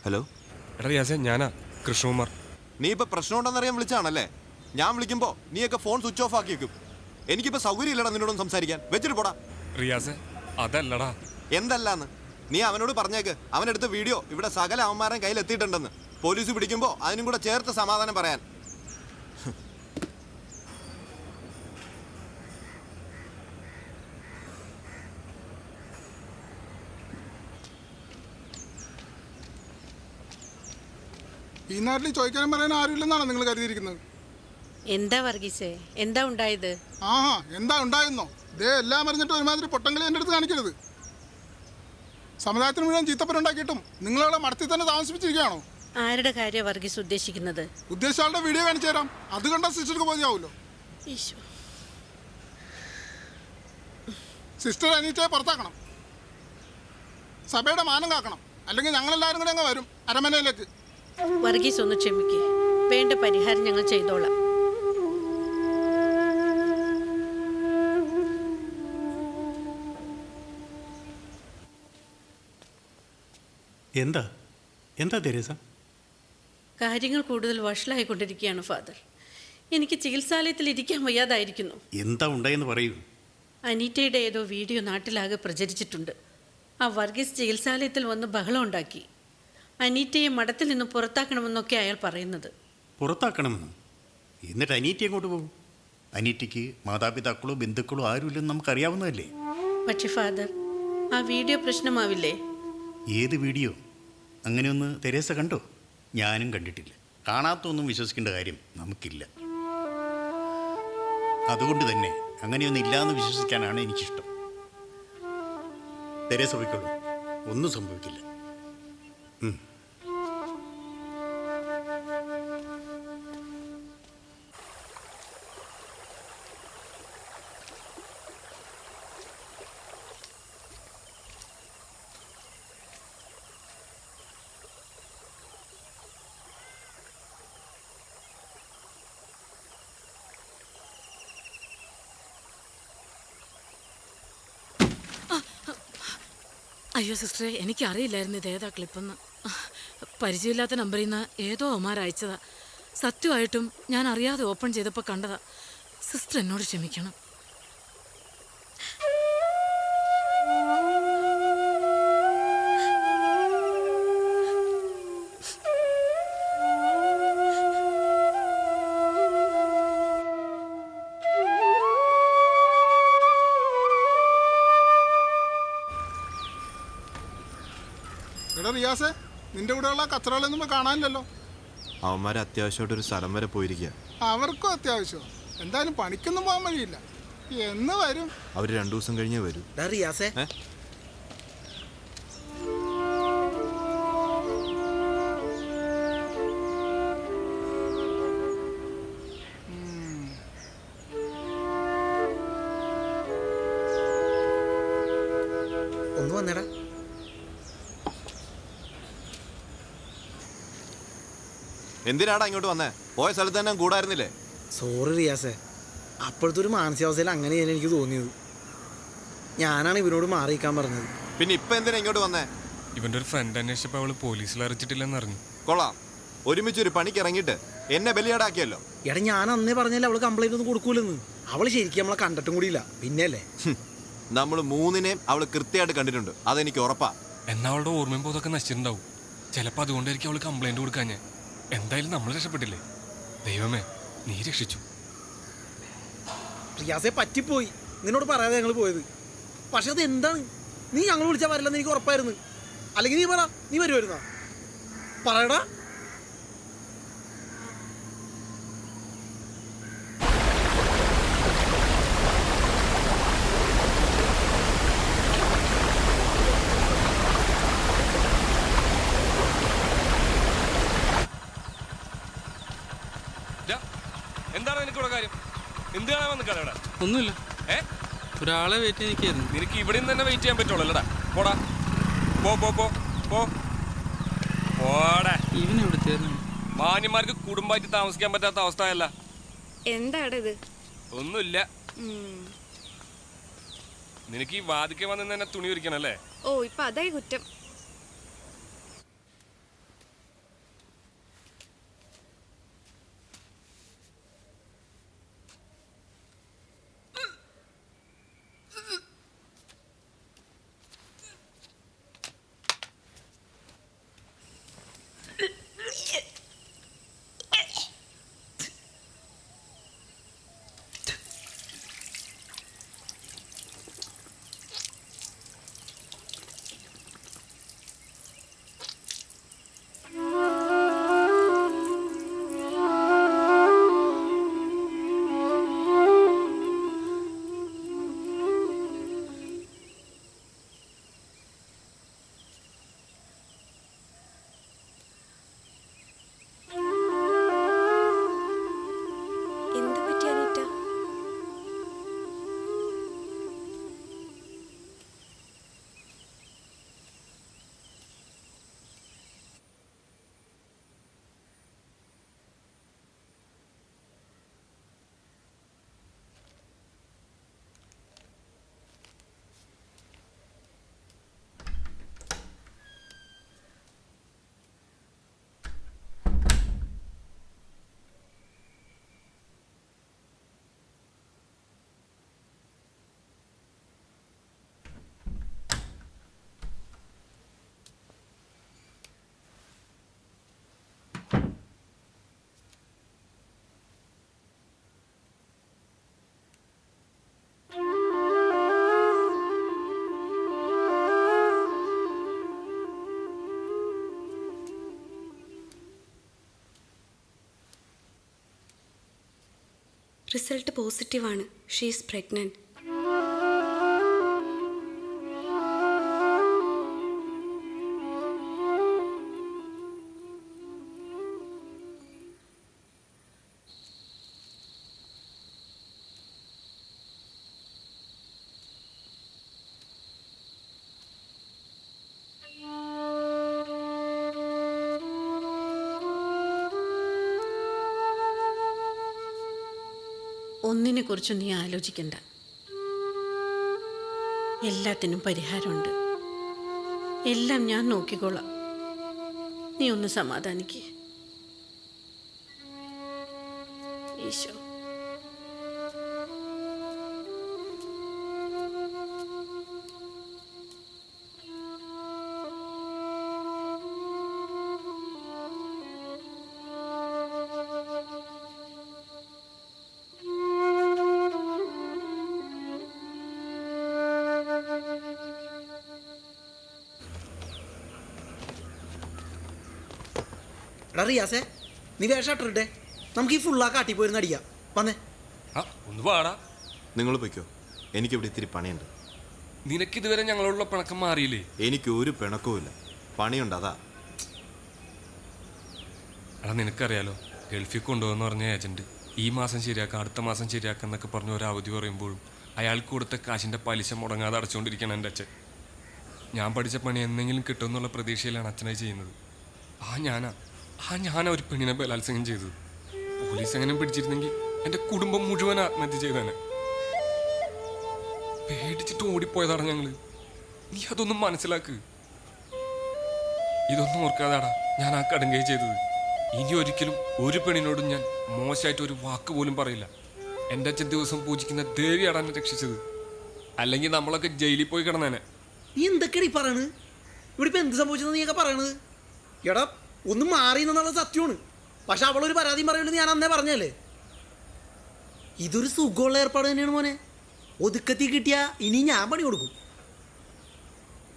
ഹലോ, എടാ റിയാസെ, ഞാനാ കൃഷ്ണകുമാർ. നീ ഇപ്പൊ പ്രശ്നം ഉണ്ടെന്നറിയാൻ വിളിച്ചാണല്ലേ? ഞാൻ വിളിക്കുമ്പോ നീയൊക്കെ ഫോൺ സ്വിച്ച് ഓഫ് ആക്കി വെക്കും. എനിക്കിപ്പോ സൗകര്യം ഇല്ലടാ നിന്നോടൊന്നും സംസാരിക്കാൻ. വെച്ചിട്ട് പോടാ. റിയാസെ, അതല്ലടാ. എന്തല്ലാന്ന് നീ അവനോട് പറഞ്ഞേക്ക്. അവനെടുത്ത വീഡിയോ ഇവിടെ സകല അവന്മാരുടെ കയ്യിൽ എത്തിയിട്ടുണ്ടെന്ന്. പോലീസ് പിടിക്കുമ്പോ അതിനും കൂടെ ചേർത്ത് സമാധാനം പറയാൻ. ഈ നാട്ടിൽ ചോദിക്കാനും പറയാൻ ആരുമില്ലെന്നാണ് നിങ്ങൾ കരുതിയിരിക്കുന്നത്? എന്താ വർഗീസേ, എന്താ ഉണ്ടായത്? ആഹാ, എന്താ ഉണ്ടായിരുന്നോ? ദേ എല്ലാം അറിഞ്ഞിട്ട് ഒരുമാതിരി പൊട്ടങ്കളി എൻ്റെ അടുത്ത് കാണിക്കരുത്. സമുദായത്തിന് മുഴുവൻ ചീത്തപ്പനുണ്ടാക്കിയിട്ടും നിങ്ങളവിടെ മടത്തിൽ തന്നെ താമസിപ്പിച്ചിരിക്കുകയാണോ? ആരുടെ കാര്യം വർഗീസ് ഉദ്ദേശിക്കുന്നത്? ഉദ്ദേശിച്ചാളുടെ വീഡിയോ കാണിച്ചു തരാം. അത് കണ്ട സിസ്റ്റർക്ക് ബോധ്യമാവുമല്ലോ. സിസ്റ്റർ അനീറ്റയെ പുറത്താക്കണം. സഭയുടെ മാനം കാക്കണം. അല്ലെങ്കിൽ ഞങ്ങളെല്ലാവരും കൂടെ അങ്ങ് വരും അരമനയിലേക്ക്. വർഗീസ് ഒന്ന് ക്ഷമിക്കേ, വേണ്ട പരിഹാരം ഞങ്ങൾ ചെയ്തോളാം. എന്താ എന്താ തെരേസ? കാര്യങ്ങൾ കൂടുതൽ വഷളായിക്കൊണ്ടിരിക്കുകയാണ് ഫാദർ. എനിക്ക് ചികിത്സാലയത്തിൽ ഇരിക്കാൻ വയ്യാതായിരിക്കുന്നു. എന്താ ഉണ്ടായെന്ന് പറയൂ. അനീറ്റയുടെ ഏതോ വീഡിയോ നാട്ടിലാകെ പ്രചരിച്ചിട്ടുണ്ട്. ആ വർഗീസ് ചികിത്സാലയത്തിൽ വന്ന് ബഹളം ഉണ്ടാക്കി. അനീറ്റയെ മഠത്തിൽ നിന്ന് പുറത്താക്കണമെന്നൊക്കെ അയാൾ പറയുന്നത്. പുറത്താക്കണമെന്ന്? എന്നിട്ട് അനീറ്റ എങ്ങോട്ട് പോകും? അനീറ്റയ്ക്ക് മാതാപിതാക്കളോ ബന്ധുക്കളോ ആരുമില്ലെന്ന് നമുക്കറിയാവുന്നതല്ലേ. പക്ഷേ ഫാദർ, ആ വീഡിയോ പ്രശ്നമാവില്ലേ? ഏത് വീഡിയോ? അങ്ങനെയൊന്ന് തെരേസ കണ്ടോ? ഞാനും കണ്ടിട്ടില്ല. കാണാത്തൊന്നും വിശ്വസിക്കേണ്ട കാര്യം നമുക്കില്ല. അതുകൊണ്ട് തന്നെ അങ്ങനെയൊന്നും ഇല്ലയെന്ന് വിശ്വസിക്കാനാണ് എനിക്കിഷ്ടം. തെരേസ പോയിക്കോളൂ, ഒന്നും സംഭവിക്കില്ല. അയ്യോ സിസ്റ്ററെ, എനിക്കറിയില്ലായിരുന്നു ഇതേതാ ക്ലിപ്പെന്ന്. പരിചയമില്ലാത്ത നമ്പറിൽ നിന്ന് ഏതോ ഒമാർ അയച്ചതാ. സത്യമായിട്ടും ഞാൻ അറിയാതെ ഓപ്പൺ ചെയ്തപ്പോൾ കണ്ടതാ. സിസ്റ്റർ എന്നോട് ക്ഷമിക്കണം. എടാ റിയാസെ, നിന്റെ കൂടെയുള്ള കച്ചറകളൊന്നും കാണാനില്ലല്ലോ. അവന്മാർ അത്യാവശ്യമായിട്ടൊരു സ്ഥലം വരെ പോയിരിക്കുക. അവർക്കും അത്യാവശ്യം. എന്തായാലും പണിക്കൊന്നും പോകാൻ വഴിയില്ല. എന്ന് വരും? അവർ 2 ദിവസം കഴിഞ്ഞേ വരൂ. റിയാസേ, ഒന്ന് വന്നേടാ. എന്തിനാടാ ഇങ്ങോട്ട് വന്നേ? പോയ സ്ഥലത്ത് തന്നെ കൂടായിരുന്നില്ലേ? സോറി റിയാസേ, അപ്പോഴത്തെ ഒരു മാനസികാവസ്ഥയിൽ അങ്ങനെയാണ് എനിക്ക് തോന്നിയത്. ഞാനാണ് ഇവരോട് മാറിയിക്കാൻ പറഞ്ഞത്. പിന്നെ ഇപ്പൊ എന്തിനാ ഇങ്ങോട്ട് വന്നേ? ഇവന്റെ ഒരു ഫ്രണ്ട് അന്വേഷിച്ചപ്പോൾ അവള് പോലീസിൽ അറിയിച്ചിട്ടില്ലെന്ന് അറിഞ്ഞു. കൊള്ളാം, ഒരുമിച്ചൊരു പണിക്ക് ഇറങ്ങിയിട്ട് എന്നെ ബലിയാടാക്കിയല്ലോ. എടാ, ഞാൻ അന്നേ പറഞ്ഞല്ലേ അവള് കംപ്ലൈന്റ് ഒന്നും കൊടുക്കൂലെന്ന്. അവള് ശരിക്കും നമ്മളെ കണ്ടിട്ടും കൂടിയില്ല. പിന്നെയല്ലേ നമ്മൾ 3-നെയും അവള് കൃത്യമായിട്ട് കണ്ടിട്ടുണ്ട്, അതെനിക്ക് ഉറപ്പാ. എന്നാ അവളുടെ ഓർമ്മയും പോതൊക്കെ നശിച്ചിട്ടുണ്ടാവും. ചിലപ്പോൾ അതുകൊണ്ടായിരിക്കും അവള് കംപ്ലൈന്റ് കൊടുക്കാഞ്ഞേ. എന്തായാലും നമ്മൾ രക്ഷപ്പെട്ടില്ലേ? ദൈവമേ, നീ രക്ഷിച്ചു. റിയാസെ, പറ്റിപ്പോയി. നിന്നോട് പറയാതെ ഞങ്ങൾ പോയത്. പക്ഷെ അത് എന്താണ്, നീ ഞങ്ങൾ വിളിച്ചാൽ വരില്ലെന്ന് എനിക്ക് ഉറപ്പായിരുന്നു. അല്ലെങ്കിൽ നീ പറ, നീ വരുമായിരുന്നോ? പറയടാ. എന്താണ് എനിക്കുള്ള കാര്യം? എന്ത് കാണാൻ വന്ന് കട? ഒന്നുമില്ല, ഒരാളെ വെയിറ്റ് ചെയ്തിരിക്കുന്നു. നിനക്ക് ഇവിടെ നിന്ന് തന്നെ വെയിറ്റ് ചെയ്യാൻ പറ്റുള്ളൂടാ. പോടാ, പോ പോ പോ പോ പോടാ. ഇവനെവിടെ മാന്യന്മാർക്ക് കുടുംബമായിട്ട് താമസിക്കാൻ പറ്റാത്ത അവസ്ഥയല്ല. എന്താടാ ഇത്? ഒന്നുമില്ല. നിനക്ക് ഈ വാതിക്കെ വന്ന് തന്നെ തുണി ഒരിക്കണല്ലേ? ഓ, ഇപ്പൊ അതായി കുറ്റം. റിസൾട്ട് പോസിറ്റീവാണ്. She is pregnant. ഒന്നിനെക്കുറിച്ചും നീ ആലോചിക്കണ്ട. എല്ലാത്തിനും പരിഹാരമുണ്ട്. എല്ലാം ഞാൻ നോക്കിക്കോളാം. നീ ഒന്ന് സമാധാനിക്ക്. ഈശോ. എടാ റിയാസേ, നീ വേഷം ഇട്ടിട്ടെ, നമുക്ക് ഈ ഫുള്ളാ കാട്ടി പോയിരുന്ന് അടിക്കാം. വന്നേ. ഒന്ന് പാടാ. നിങ്ങൾ പൊയ്ക്കോ, എനിക്കിവിടെ ഇത്തിരി പണിയുണ്ട്. നിനക്കിതുവരെ ഞങ്ങളോടുള്ള പിണക്കം മാറിയില്ലേ? എനിക്ക് ഒരു പിണക്കവും പണിയുണ്ട്, അതാ. എടാ നിനക്കറിയാലോ, ഗൾഫിൽ കൊണ്ടുപോകുന്ന പറഞ്ഞ ഏജന്റ് ഈ മാസം ശരിയാക്കാം, അടുത്ത മാസം ശരിയാക്കാം എന്നൊക്കെ പറഞ്ഞ് ഒരു അവധി പറയുമ്പോഴും അയാൾക്ക് കൊടുത്ത കാശിൻ്റെ പലിശ മുടങ്ങാതെ അടച്ചുകൊണ്ടിരിക്കണം എൻ്റെ അച്ഛൻ. ഞാൻ പഠിച്ച പണി എന്തെങ്കിലും കിട്ടുമെന്നുള്ള പ്രതീക്ഷയിലാണ് അച്ഛനായി ചെയ്യുന്നത്. ഞാനാ ഒരു പെണ്ണിനെ ബലാത്സംഗം ചെയ്തത്. പോലീസ് എങ്ങനെ പിടിച്ചിരുന്നെങ്കിൽ എൻ്റെ കുടുംബം മുഴുവൻ ആത്മഹത്യ ചെയ്തേനെ. പേടിച്ചിട്ട് ഓടിപ്പോയതാണ് ഞങ്ങള്. നീ അതൊന്നും മനസ്സിലാക്ക്. ഇതൊന്നും ഓർക്കാതാടാ ഞാൻ ആ കടുങ്കൈ ചെയ്തത്. ഇനി ഒരിക്കലും ഒരു പെണ്ണിനോടും ഞാൻ മോശമായിട്ട് ഒരു വാക്ക് പോലും പറയില്ല. എൻ്റെ അച്ഛൻ ദിവസം പൂജിക്കുന്ന ദേവിയാണ് എന്നെ രക്ഷിച്ചത്. അല്ലെങ്കിൽ നമ്മളൊക്കെ ജയിലിൽ പോയി കിടന്നേനെ. നീ എന്തൊക്കെയാണ് ഈ പറയണത്? ഇവിടെ ഇപ്പൊ എന്ത് സംഭവിച്ചത് നീയൊക്കെ പറയണത്? എടാ ഒന്ന് മാറി എന്നുള്ള സത്യമാണ്. പക്ഷെ അവളൊരു പരാതിയും പറയില്ലെന്ന് ഞാൻ അന്നേ പറഞ്ഞല്ലേ. ഇതൊരു സുഖമുള്ള ഏർപ്പാട് തന്നെയാണ് മോനെ. ഒതുക്കത്തി കിട്ടിയാ ഇനി ഞാൻ പണി കൊടുക്കും.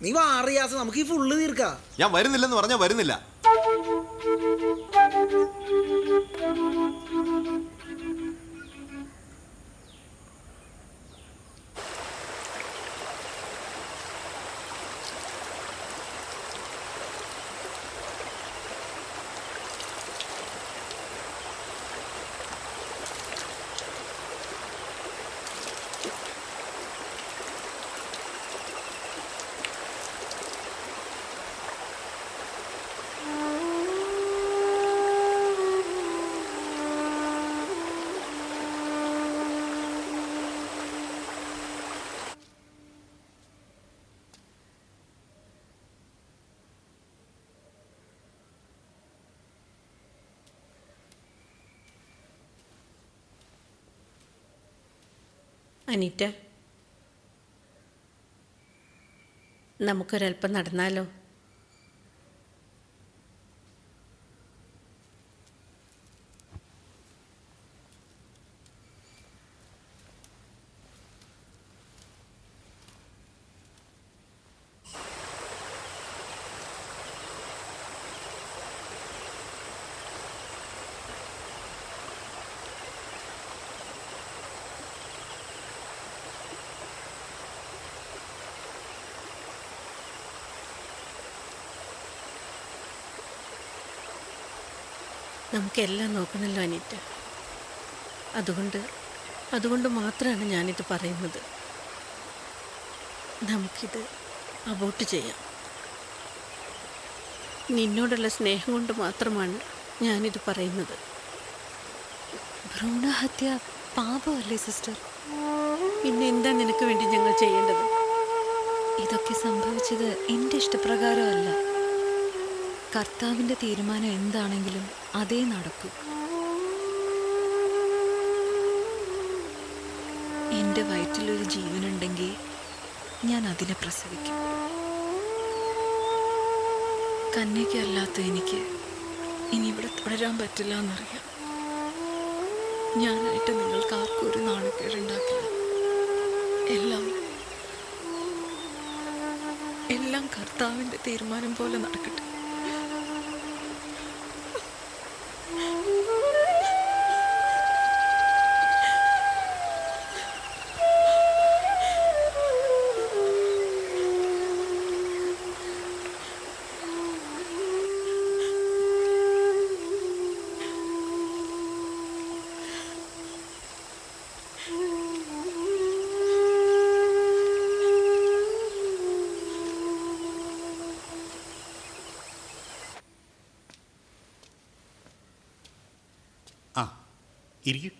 നീ വാറിയാസ, നമുക്ക് ഈ ഫുള്ള് തീർക്കാം. ഞാൻ വരുന്നില്ലെന്ന് പറഞ്ഞാൽ വരുന്നില്ല. അനീറ്റ, നമുക്കൊരൽപ്പം നടന്നാലോ? നമുക്കെല്ലാം നോക്കണമല്ലോ അനീറ്റ. അതുകൊണ്ട് മാത്രമാണ് ഞാനിത് പറയുന്നത്. നമുക്കിത് അബോർട്ട് ചെയ്യാം. നിന്നോടുള്ള സ്നേഹം കൊണ്ട് മാത്രമാണ് ഞാനിത് പറയുന്നത്. ഭ്രൂണഹത്യ പാപമല്ലേ സിസ്റ്റർ? പിന്നെ എന്താ നിനക്ക് വേണ്ടി ഞങ്ങൾ ചെയ്യേണ്ടത്? ഇതൊക്കെ സംഭവിച്ചത് എൻ്റെ ഇഷ്ടപ്രകാരമല്ല. കർത്താവിൻ്റെ തീരുമാനം എന്താണെങ്കിലും അതേ നടക്കൂ. എൻ്റെ വയറ്റിലൊരു ജീവനുണ്ടെങ്കിൽ ഞാൻ അതിനെ പ്രസവിക്കും. കന്യകയല്ലാത്ത എനിക്ക് ഇനി ഇവിടെ തുടരാൻ പറ്റില്ല എന്നറിയാം. ഞാനായിട്ട് നിങ്ങൾക്ക് ആർക്കും ഒരു നാണക്കേടുണ്ടാക്കില്ല. എല്ലാം കർത്താവിൻ്റെ തീരുമാനം പോലെ നടക്കട്ടെ. ഇരിക്കും.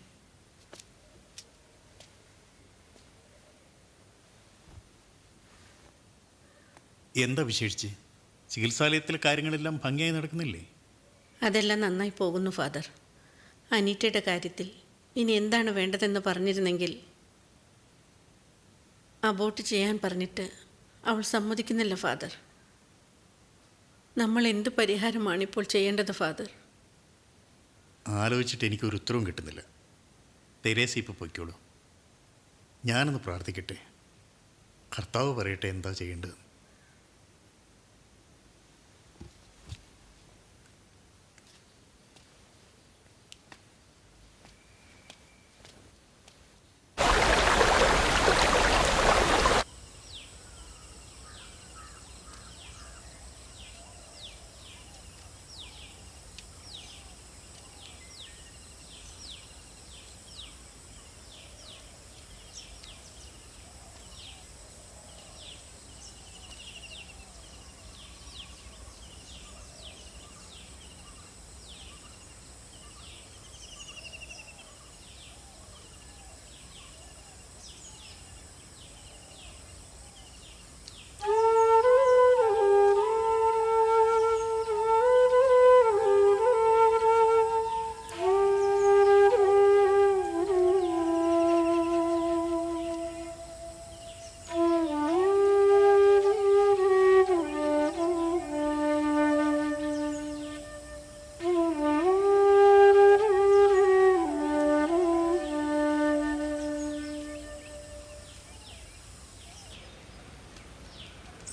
എന്താ വിശേഷിച്ച്? ചികിത്സാലയത്തിലെ കാര്യങ്ങളെല്ലാം ഭംഗിയായി നടക്കുന്നില്ലേ? അതെല്ലാം നന്നായി പോകുന്നു ഫാദർ. അനീറ്റയുടെ കാര്യത്തിൽ ഇനി എന്താണ് വേണ്ടതെന്ന് പറഞ്ഞിരുന്നെങ്കിൽ. അബോർട്ട് ചെയ്യാൻ പറഞ്ഞിട്ട് അവൾ സമ്മതിക്കുന്നില്ല ഫാദർ. നമ്മൾ എന്ത് പരിഹാരമാണിപ്പോൾ ചെയ്യേണ്ടത് ഫാദർ? ആലോചിച്ചിട്ട് എനിക്കൊരു ഉത്തരവും കിട്ടുന്നില്ല. തെരേസ ഇപ്പോൾ പൊയ്ക്കോളൂ. ഞാനൊന്ന് പ്രാർത്ഥിക്കട്ടെ, കർത്താവ് പറയട്ടെ എന്താ ചെയ്യേണ്ടത്.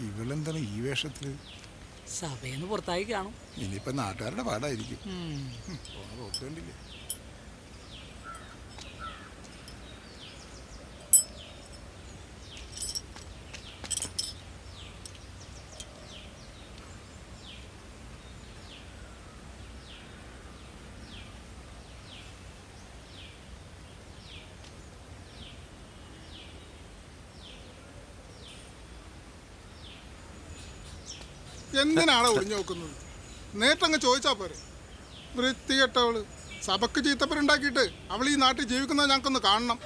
ഇവളെന്താണ് ഈ വേഷത്തില്? സഭയെന്ന് പുറത്തായി കാണും. ഇനിയിപ്പോ നാട്ടുകാരുടെ പാടായിരിക്കും. കണ്ടില്ലേ? എന്തിനാണ് ഒളിഞ്ഞു നോക്കുന്നത്? നേട്ടങ്ങ് ചോദിച്ചാ പോരെ. വൃത്തികെട്ടവള്. സഭക്ക് ചീത്തപ്പരുണ്ടാക്കിയിട്ട് അവൾ ഈ നാട്ടിൽ ജീവിക്കുന്നത് ഞങ്ങൾക്കൊന്ന് കാണണം.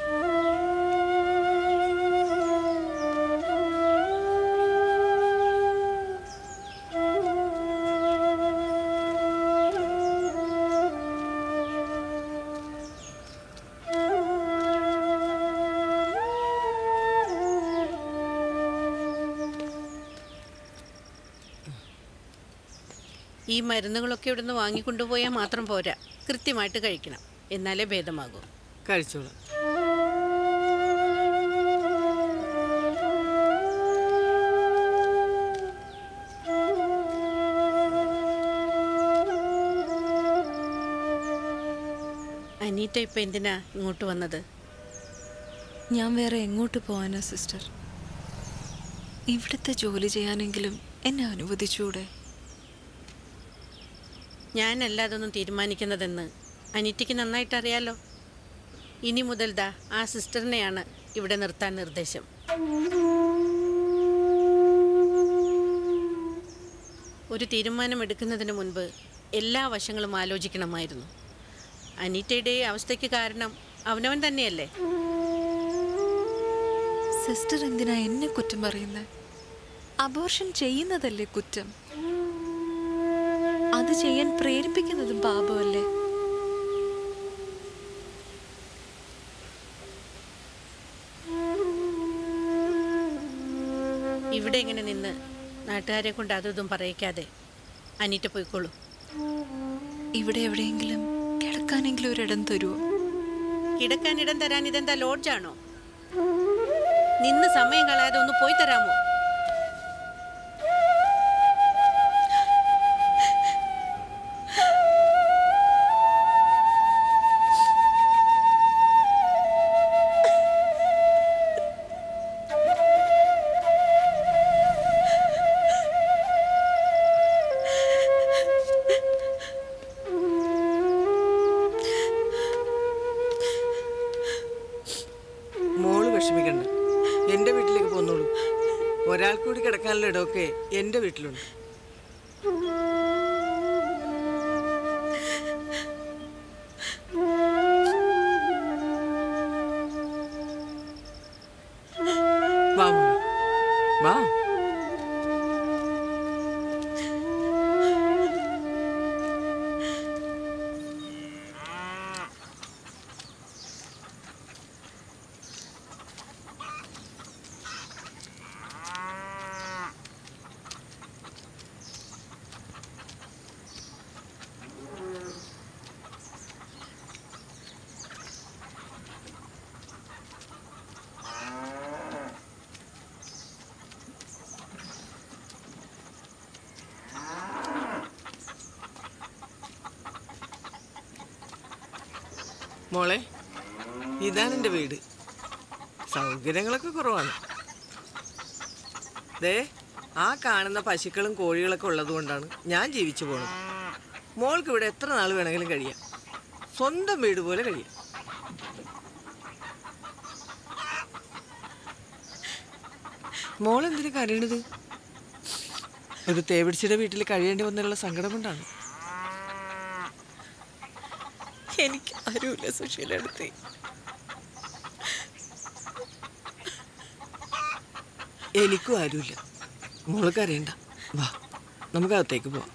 ഈ മരുന്നുകളൊക്കെ ഇവിടുന്ന് വാങ്ങിക്കൊണ്ടുപോയാൽ മാത്രം പോരാ, കൃത്യമായിട്ട് കഴിക്കണം. എന്നാലേ ഭേദമാകൂ. കഴിച്ചോളാം. അനീറ്റ ഇപ്പം എന്തിനാ ഇങ്ങോട്ട് വന്നത്? ഞാൻ വേറെ എങ്ങോട്ട് പോവാനാ സിസ്റ്റർ? ഇവിടുത്തെ ജോലി ചെയ്യാനെങ്കിലും എന്നെ അനുവദിച്ചൂടെ? ഞാനല്ല അതൊന്നും തീരുമാനിക്കുന്നതെന്ന് അനീറ്റയ്ക്ക് നന്നായിട്ട് അറിയാലോ. ഇനി മുതൽ ആ സിസ്റ്ററിനെയാണ് ഇവിടെ നിർത്താൻ നിർദ്ദേശം. ഒരു തീരുമാനമെടുക്കുന്നതിന് മുൻപ് എല്ലാ വശങ്ങളും ആലോചിക്കണമായിരുന്നു. അനീറ്റയുടെ അവസ്ഥയ്ക്ക് കാരണം അവനവൻ തന്നെയല്ലേ. സിസ്റ്റർ എന്തിനാ എന്നെ കുറ്റം പറയുന്നത്? അബോർഷൻ ചെയ്യുന്നതല്ലേ കുറ്റം? അത് ചെയ്യാൻ പ്രേരിപ്പിക്കുന്നതും പാപമല്ലേ? ഇവിടെ ഇങ്ങനെ നിന്ന് നാട്ടുകാരെ കൊണ്ട് അതും പറയിക്കാതെ അനീറ്റ പോയിക്കോളൂ. ഇവിടെ എവിടെയെങ്കിലും കിടക്കാനെങ്കിലും ഒരിടം തരുമോ? കിടക്കാൻ ഇടം തരാൻ ഇതെന്താ ലോഡ്ജാണോ? നിന്ന് സമയം കളയാതെ ഒന്ന് പോയി തരാമോ? വിഷമിക്കണ്ട, എൻ്റെ വീട്ടിലേക്ക് പോന്നോളൂ. ഒരാൾ കൂടി കിടക്കാനുള്ള ഇടമൊക്കെ എൻ്റെ വീട്ടിലുണ്ട്. വാ മോളെ, വാ. മോളെ, ഇതാണ് എൻ്റെ വീട്. സൗകര്യങ്ങളൊക്കെ കുറവാണ്. ദേ, ആ കാണുന്ന പശുക്കളും കോഴികളൊക്കെ ഉള്ളത് കൊണ്ടാണ് ഞാൻ ജീവിച്ചു പോകുന്നത്. മോൾക്ക് ഇവിടെ എത്ര നാൾ വേണമെങ്കിലും കഴിയാം. സ്വന്തം വീട് പോലെ കഴിയാം. മോളെന്തിനു കരയണത്? ഒരു തേപിടിച്ചിയുടെ വീട്ടിൽ കഴിയേണ്ടി വന്നുള്ള സങ്കടം കൊണ്ടാണ്. എനിക്ക് ആരുമില്ല സുശീലടുത്ത്. എനിക്കും ആരുമില്ല. മോള് കരയണ്ട, വാ നമുക്ക് അകത്തേക്ക് പോവാം.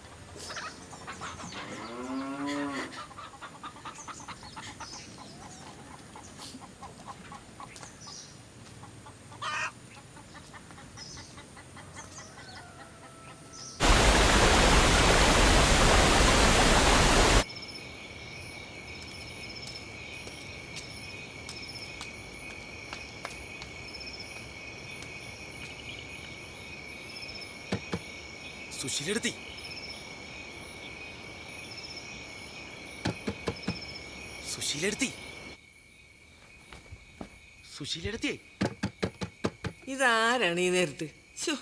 സുശീലെടുത്തി സുശീലെടുത്തിയേ, ഇതാരാണ് ഈ നേരത്ത്? ശോ,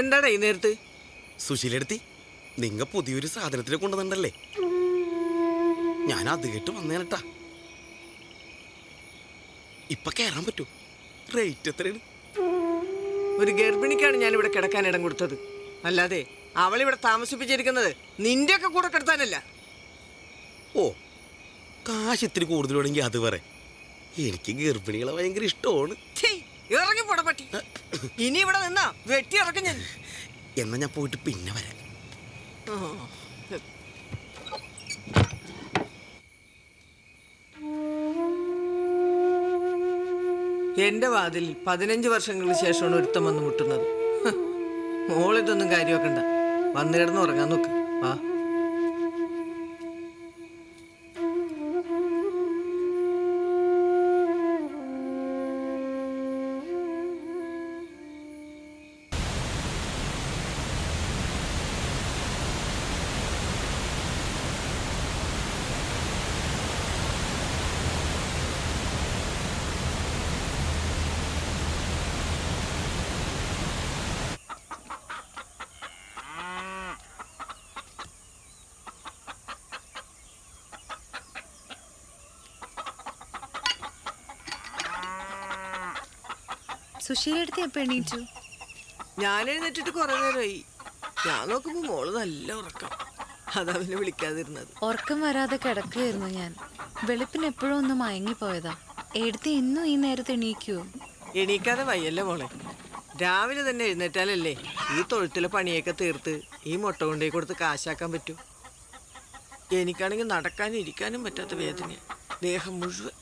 എന്താടാ ഈ നേരത്ത്? സുശീലെടുത്തി, നിങ്ങ പുതിയൊരു സാധനത്തിനെ കൊണ്ടുവന്നിട്ടല്ലേ? ഞാൻ അത് കേട്ട് വന്നേനട്ടാ. ഇപ്പൊ കയറാൻ പറ്റൂ? റേറ്റ് എത്രയാണ്? ഒരു ഗർഭിണിക്കാണ് ഞാൻ ഇവിടെ കിടക്കാൻ ഇടം കൊടുത്തത്, അല്ലാതെ അവളിവിടെ താമസിപ്പിച്ചിരിക്കുന്നത് നിന്റെയൊക്കെ കൂടെ കിടത്താനല്ല. ഓ, കാശ് ഇത്തിരി കൂടുതലാണെങ്കിൽ അത് പറ. എനിക്ക് ഗർഭിണികളെ ഭയങ്കര ഇഷ്ടമാണ്. ഇറങ്ങി പോട പട്ടി. ഇനി ഇവിടെ നിന്നാ വെട്ടി ഇറക്കും ഞാൻ. എന്നാ ഞാൻ പോയിട്ട് പിന്നെ വരാം. എന്റെ വാതിൽ 15 വർഷങ്ങൾക്ക് ശേഷമാണ് ഒരുത്തം വന്ന് മുട്ടുന്നത്. മോളിതൊന്നും കാര്യമാക്കണ്ട, വന്നു കിടന്ന് ഉറങ്ങാൻ നോക്ക്. ആ, സുശീലെടുത്ത് എപ്പോൾ എണീറ്റു? ഞാൻ എഴുന്നേറ്റിട്ട് കുറെ നേരമായി. ഞാൻ നോക്കുമ്പോ മോള് നല്ല ഉറക്കം. അതാ പിന്നെ വിളിക്കാതിരുന്നത്. ഉറക്കം വരാതെ കിടക്കുകയായിരുന്നു ഞാൻ. വെളുപ്പിന് എപ്പോഴും ഒന്ന് മയങ്ങിപ്പോയതാ. എടുത്ത് ഇന്നും ഈ നേരത്തെ എണീക്കുവോ? എണീക്കാതെ വയ്യല്ലേ മോളെ. രാവിലെ തന്നെ എഴുന്നേറ്റാലല്ലേ ഈ തൊഴുത്തിലെ പണിയൊക്കെ തീർത്ത് ഈ മുട്ട കൊണ്ടേ കൊടുത്ത് കാശാക്കാൻ പറ്റൂ. എനിക്കാണെങ്കിൽ നടക്കാനും ഇരിക്കാനും പറ്റാത്ത വേദന, ദേഹം മുഴുവൻ.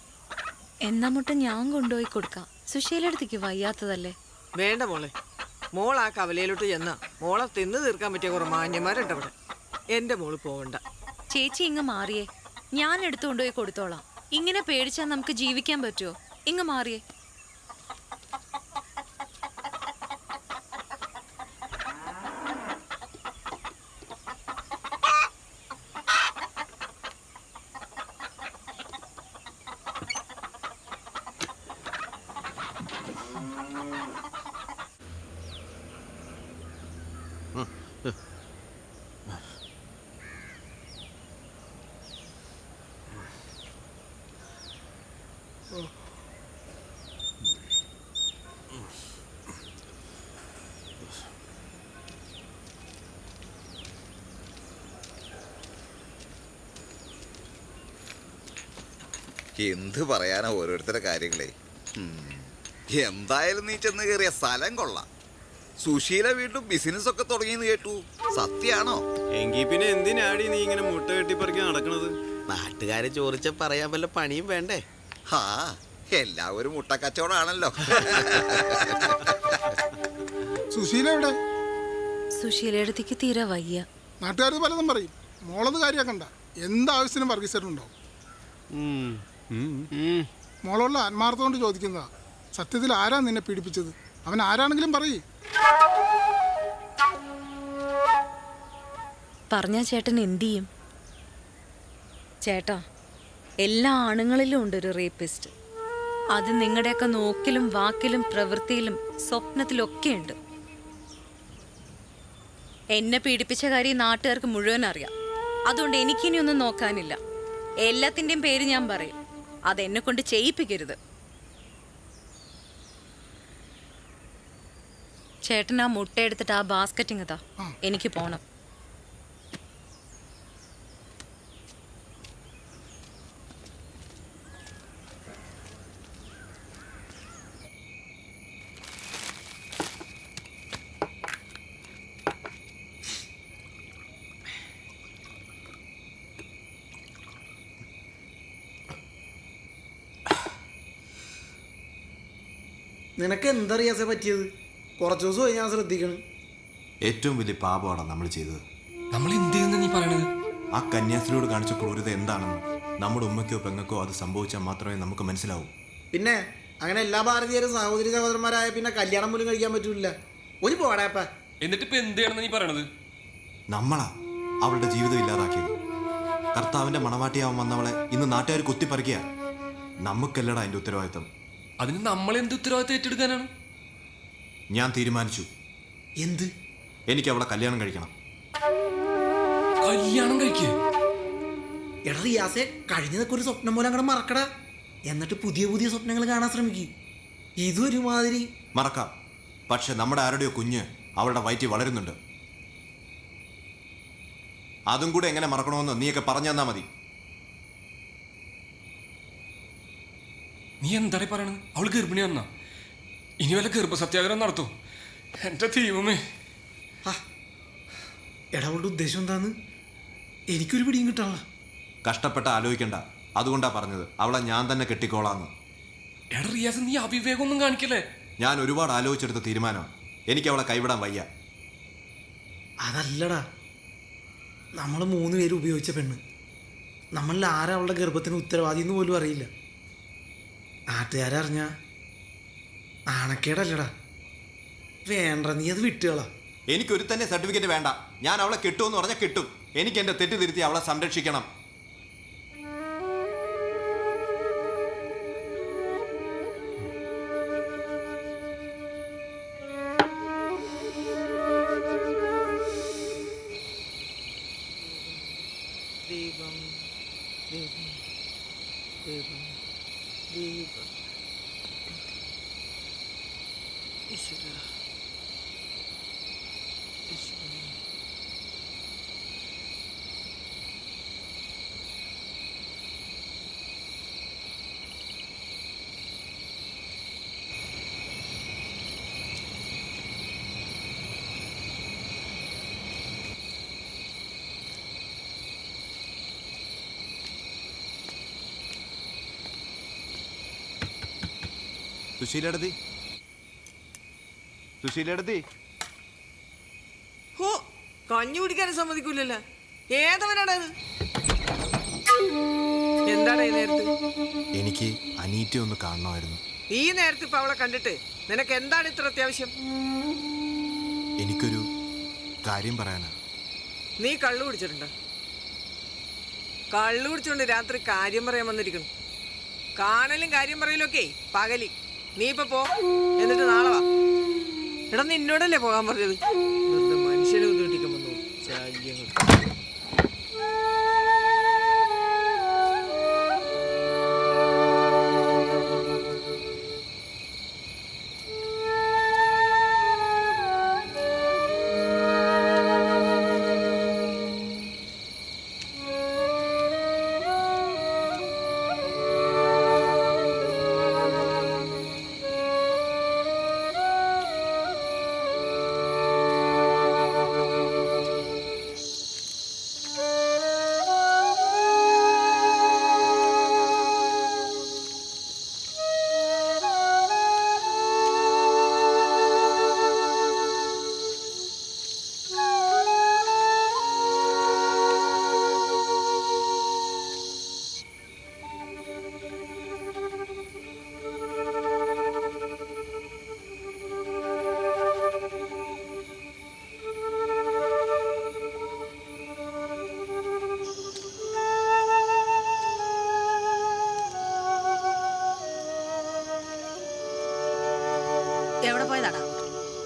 എന്നാ മുട്ട ഞാൻ കൊണ്ടുപോയി കൊടുക്കാം. സുശീലെടുത്തേക്ക് വയ്യാത്തതല്ലേ? വേണ്ട മോളെ, മോൾ ആ കവലയിലോട്ട് ചെന്നാ മോളെ തിന്ന് തീർക്കാൻ പറ്റിയ കുറെ മാന്യന്മാരുണ്ട് അവിടെ. എന്റെ മോള് പോകണ്ട. ചേച്ചി ഇങ്ങ് മാറിയേ, ഞാൻ എടുത്തുകൊണ്ടുപോയി കൊടുത്തോളാം. ഇങ്ങനെ പേടിച്ചാൽ നമുക്ക് ജീവിക്കാൻ പറ്റുമോ? ഇങ്ങ് മാറിയേ. എന്ത് പറയാനാ ഓരോരുത്തരുടെ കാര്യങ്ങളെ. എന്തായാലും നീ ചെന്ന് കയറിയ സ്ഥലം കൊള്ളാം. സുശീല വീണ്ടും ബിസിനസ് ഒക്കെ തുടങ്ങിയെന്ന് കേട്ടു, സത്യാണോ? എങ്കിൽ പിന്നെ എന്തിനാടി നീ ഇങ്ങനെ മുട്ട കെട്ടിപ്പറിക്കാൻ നടക്കണത്? നാട്ടുകാരെ ചോദിച്ച പറയാൻ വല്ല പണിയും വേണ്ടേ? ഹാ, എല്ലാവരും മുട്ടക്കച്ചവടാണല്ലോ. സുശീല എവിടെ? സുശീലടുത്തേക്ക് തീരെ വയ്യ. നാട്ടുകാർ പലതും പറയും, മോളത് കാര്യമാക്കണ്ട. എന്താവശ്യത്തിനും വർഗീസറുണ്ടാവും. മോളുള്ള ആത്മാർത്ഥം കൊണ്ട് ചോദിക്കുന്നതാ. സത്യത്തിൽ ആരാ നിന്നെ പീഡിപ്പിച്ചത്? അവൻ ആരാണെങ്കിലും പറയ്. പറഞ്ഞ ചേട്ടൻ എന്തു ചെയ്യും? ചേട്ടാ, എല്ലാ ആണുങ്ങളിലും ഉണ്ട് ഒരു റേപ്പിസ്റ്റ്. അത് നിങ്ങളുടെയൊക്കെ നോക്കിലും വാക്കിലും പ്രവൃത്തിയിലും സ്വപ്നത്തിലൊക്കെ ഉണ്ട്. എന്നെ പീഡിപ്പിച്ച കാര്യം നാട്ടുകാർക്ക് മുഴുവൻ അറിയാം. അതുകൊണ്ട് എനിക്കിനി ഒന്നും നോക്കാനില്ല. എല്ലാത്തിൻ്റെയും പേര് ഞാൻ പറയും. അതെന്നെ കൊണ്ട് ചെയ്യിപ്പിക്കരുത്. ചേട്ടൻ ആ മുട്ട എടുത്തിട്ട് ആ ബാസ്ക്കറ്റിങ് താ, എനിക്ക് പോണം. നിനക്ക് എന്തറിയാസേ പറ്റിയത്? കുറച്ച് ദിവസമായി ഞാൻ ശ്രദ്ധിക്കണം. ഏറ്റവും വലിയ പാപമാണ് നമ്മൾ ചെയ്തത്. നമ്മൾ എന്ത് ചെയ്യുന്ന നീ പറയണത്? ആ കന്യാസ്ത്രീയോട് കാണിച്ച ക്രൂരത എന്താണെന്ന് നമ്മുടെ ഉമ്മയ്ക്കോ പെങ്ങൾക്കോ അത് സംഭവിച്ചാൽ മാത്രമേ നമുക്ക് മനസ്സിലാവൂ. പിന്നെ അങ്ങനെ എല്ലാ ഭാരതീയരും സഹോദരി സഹോദരന്മാരായ പിന്നെ കല്യാണം പോലും കഴിക്കാൻ പറ്റൂല. ഒരു പോടാപ്പ. എന്നിട്ട് ഇപ്പൊ എന്ത് ചെയ്യണമെന്ന് നീ പറയണത്? നമ്മളാ അവളുടെ ജീവിതം ഇല്ലാതാക്കിയത്. കർത്താവിന്റെ മണവാട്ടിയാവാൻ വന്നവളെ ഇന്ന് നാട്ടുകാർ കുത്തിപ്പറിക്കുക. നമുക്കല്ലടാ അതിന്റെ ഉത്തരവാദിത്തം. അതിന് നമ്മൾ എന്ത് ഉത്തരവാദിത്തം ഏറ്റെടുക്കാനാണ്? ഞാൻ തീരുമാനിച്ചു. എന്ത്? എനിക്ക് അവളെ കല്യാണം കഴിക്കണം. കല്യാണം കഴിക്കേ? എടാ റിയാസെ, കഴിഞ്ഞതൊക്കെ ഒരു സ്വപ്നം പോലെ അങ്ങോട്ട് മറക്കടാ. എന്നിട്ട് പുതിയ പുതിയ സ്വപ്നങ്ങൾ കാണാൻ ശ്രമിക്കും. ഇതൊരുമാതിരി മറക്കാം. പക്ഷെ നമ്മുടെ ആരുടെയോ കുഞ്ഞ് അവളുടെ വയറ്റിൽ വളരുന്നുണ്ട്. അതും കൂടെ എങ്ങനെ മറക്കണമെന്ന് നീയൊക്കെ പറഞ്ഞു തന്നാ മതി. നീ എന്തായി പറയണത്? അവള് ഗർഭിണി വന്നാ ഇനി വല്ല ഗർഭ സത്യാഗ്രഹം നടത്തും? എന്റെ ദൈവമേ. എടാ, അവളുടെ ഉദ്ദേശം എന്താന്ന് എനിക്കൊരു പിടിയും കിട്ടാനുള്ള. കഷ്ടപ്പെട്ട ആലോചിക്കണ്ട. അതുകൊണ്ടാ പറഞ്ഞത് അവളെ ഞാൻ തന്നെ കെട്ടിക്കോളാന്ന്. എടാ റിയാസ്, നീ അവിവേകമൊന്നും കാണിക്കല്ലേ? ഞാൻ ഒരുപാട് ആലോചിച്ചെടുത്ത തീരുമാനം. എനിക്ക് അവളെ കൈവിടാൻ വയ്യ. അതല്ലടാ, നമ്മൾ 3 പേര് ഉപയോഗിച്ച പെണ്ണ്. നമ്മളിൽ ആരാ അവളുടെ ഗർഭത്തിന് ഉത്തരവാദി എന്ന് പോലും അറിയില്ല. നാട്ടുകാരറിഞ്ഞ നാണക്കേടല്ലടാ. വേണ്ട, നീ അത് വിട്ടുകളാ. എനിക്കൊരു തന്നെ സർട്ടിഫിക്കറ്റ് വേണ്ട. ഞാൻ അവളെ കിട്ടുമെന്ന് പറഞ്ഞാൽ കിട്ടും. എനിക്ക് എന്റെ തെറ്റ് തിരുത്തി അവളെ സംരക്ഷിക്കണം. ദീപം ദീപം ദീപം ദീപം ഈശ്വര ഈശ്വര. സുശീലടത്തി സുശീലടത്തി ഹോ, കഞ്ഞി കുടിക്കാനും സമ്മതിക്കൂലല്ലോ. ഏതവനാണത്? എന്താണ് ഈ നേരത്ത്? എനിക്ക് അനീറ്റ ഒന്ന് കാണണമായിരുന്നു. ഈ നേരത്ത് ഇപ്പൊ അവളെ കണ്ടിട്ട് നിനക്ക് എന്താണ് ഇത്ര അത്യാവശ്യം? എനിക്കൊരു കാര്യം പറയാനാ. നീ കള്ളു കുടിച്ചിട്ടുണ്ടോ? കള്ളു കുടിച്ചോണ്ട് രാത്രി കാര്യം പറയാൻ വന്നിരിക്കണം. കാണലും കാര്യം പറയലും ഒക്കെ പകലി. നീ ഇപ്പൊ പോ, എന്നിട്ട് നാളെ വാ. എടാ, നിന്നോടല്ലേ പോകാൻ പറഞ്ഞത്? മനുഷ്യനെ ബുദ്ധിമുട്ടിക്കാൻ വന്നു. ശല്യങ്ങൾ.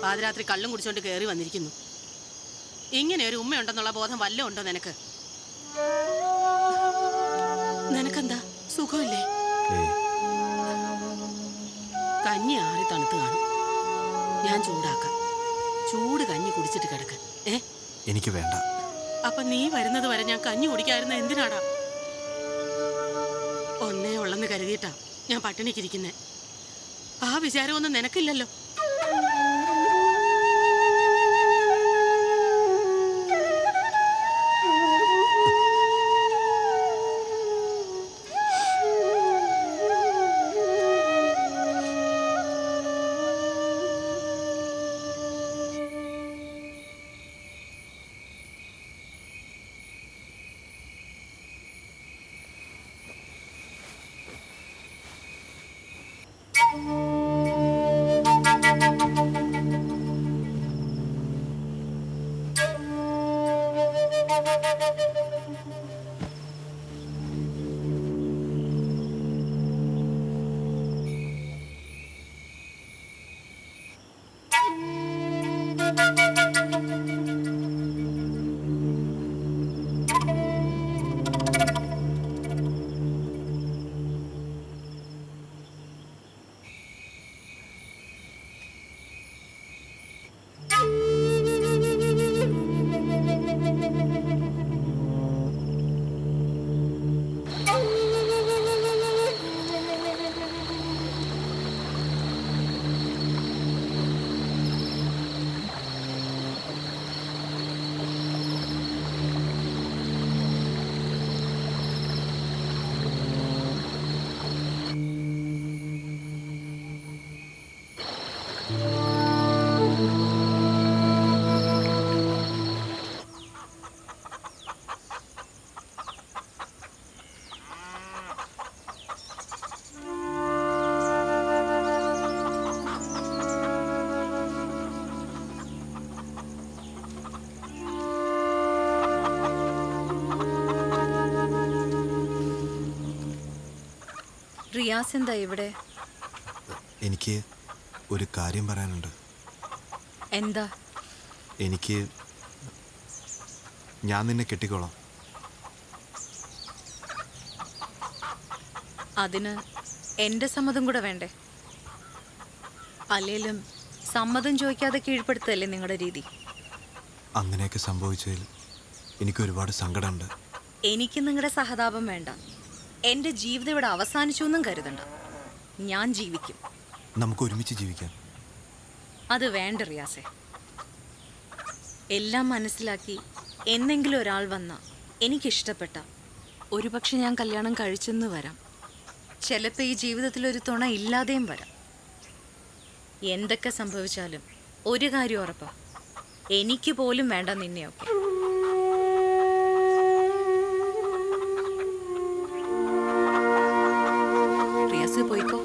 പാതിരാത്രി കള്ളും കുടിച്ചോണ്ട് കയറി വന്നിരിക്കുന്നു. ഇങ്ങനെ ഒരു ഉമ്മയുണ്ടെന്നുള്ള ബോധം വല്ലതും ഉണ്ടോ നിനക്ക്? നിനക്കെന്താ സുഖമില്ലേ? കഞ്ഞി ആറി തണുത്ത് കാണും. ഞാൻ ചൂടാക്കാം. ചൂട് കഞ്ഞി കുടിച്ചിട്ട് കിടക്കാൻ. എനിക്ക് വേണ്ട. അപ്പൊ നീ വരുന്നത് വരെ ഞാൻ കഞ്ഞി കുടിക്കാതിരുന്ന എന്തിനാടാ? ഒന്നേ ഉള്ളെന്ന് കരുതിയിട്ടാ ഞാൻ പട്ടിണിക്കിരിക്കുന്നേ. ആ വിചാരമൊന്നും നിനക്കില്ലല്ലോ. റിയാസ് എന്താ ഇവിടെ? എനിക്ക് ഒരു കാര്യം പറയാനുണ്ട്. എന്താ? ഞാൻ നിന്നെ കെട്ടിക്കോളാം. അതിന് എൻ്റെ സമ്മതം കൂടെ വേണ്ടേ? അല്ലേലും സമ്മതം ചോദിക്കാതെ കീഴ്പ്പെടുത്തല്ലേ നിങ്ങളുടെ രീതി? അങ്ങനെയൊക്കെ സംഭവിച്ചതിൽ എനിക്ക് ഒരുപാട് സങ്കടമുണ്ട്. എനിക്ക് നിങ്ങളുടെ സഹതാപം വേണ്ട. എൻ്റെ ജീവിതം ഇവിടെ അവസാനിച്ചു എന്നും കരുതണ്ട. ഞാൻ ജീവിക്കും. നമുക്ക് ഒരുമിച്ച് ജീവിക്കാം. അത് വേണ്ട റിയാസെ. എല്ലാം മനസ്സിലാക്കി എന്നെങ്കിലും ഒരാൾ വന്ന എനിക്കിഷ്ടപ്പെട്ട ഒരുപക്ഷെ ഞാൻ കല്യാണം കഴിച്ചെന്ന് വരാം. ചിലപ്പോൾ ഈ ജീവിതത്തിൽ ഒരു തുണ ഇല്ലാതെയും വരാം. എന്തൊക്കെ സംഭവിച്ചാലും ഒരു കാര്യം ഉറപ്പാ, എനിക്ക് പോലും വേണ്ട നിന്നെയൊക്കെ. റിയാസ് പോയിക്കോ.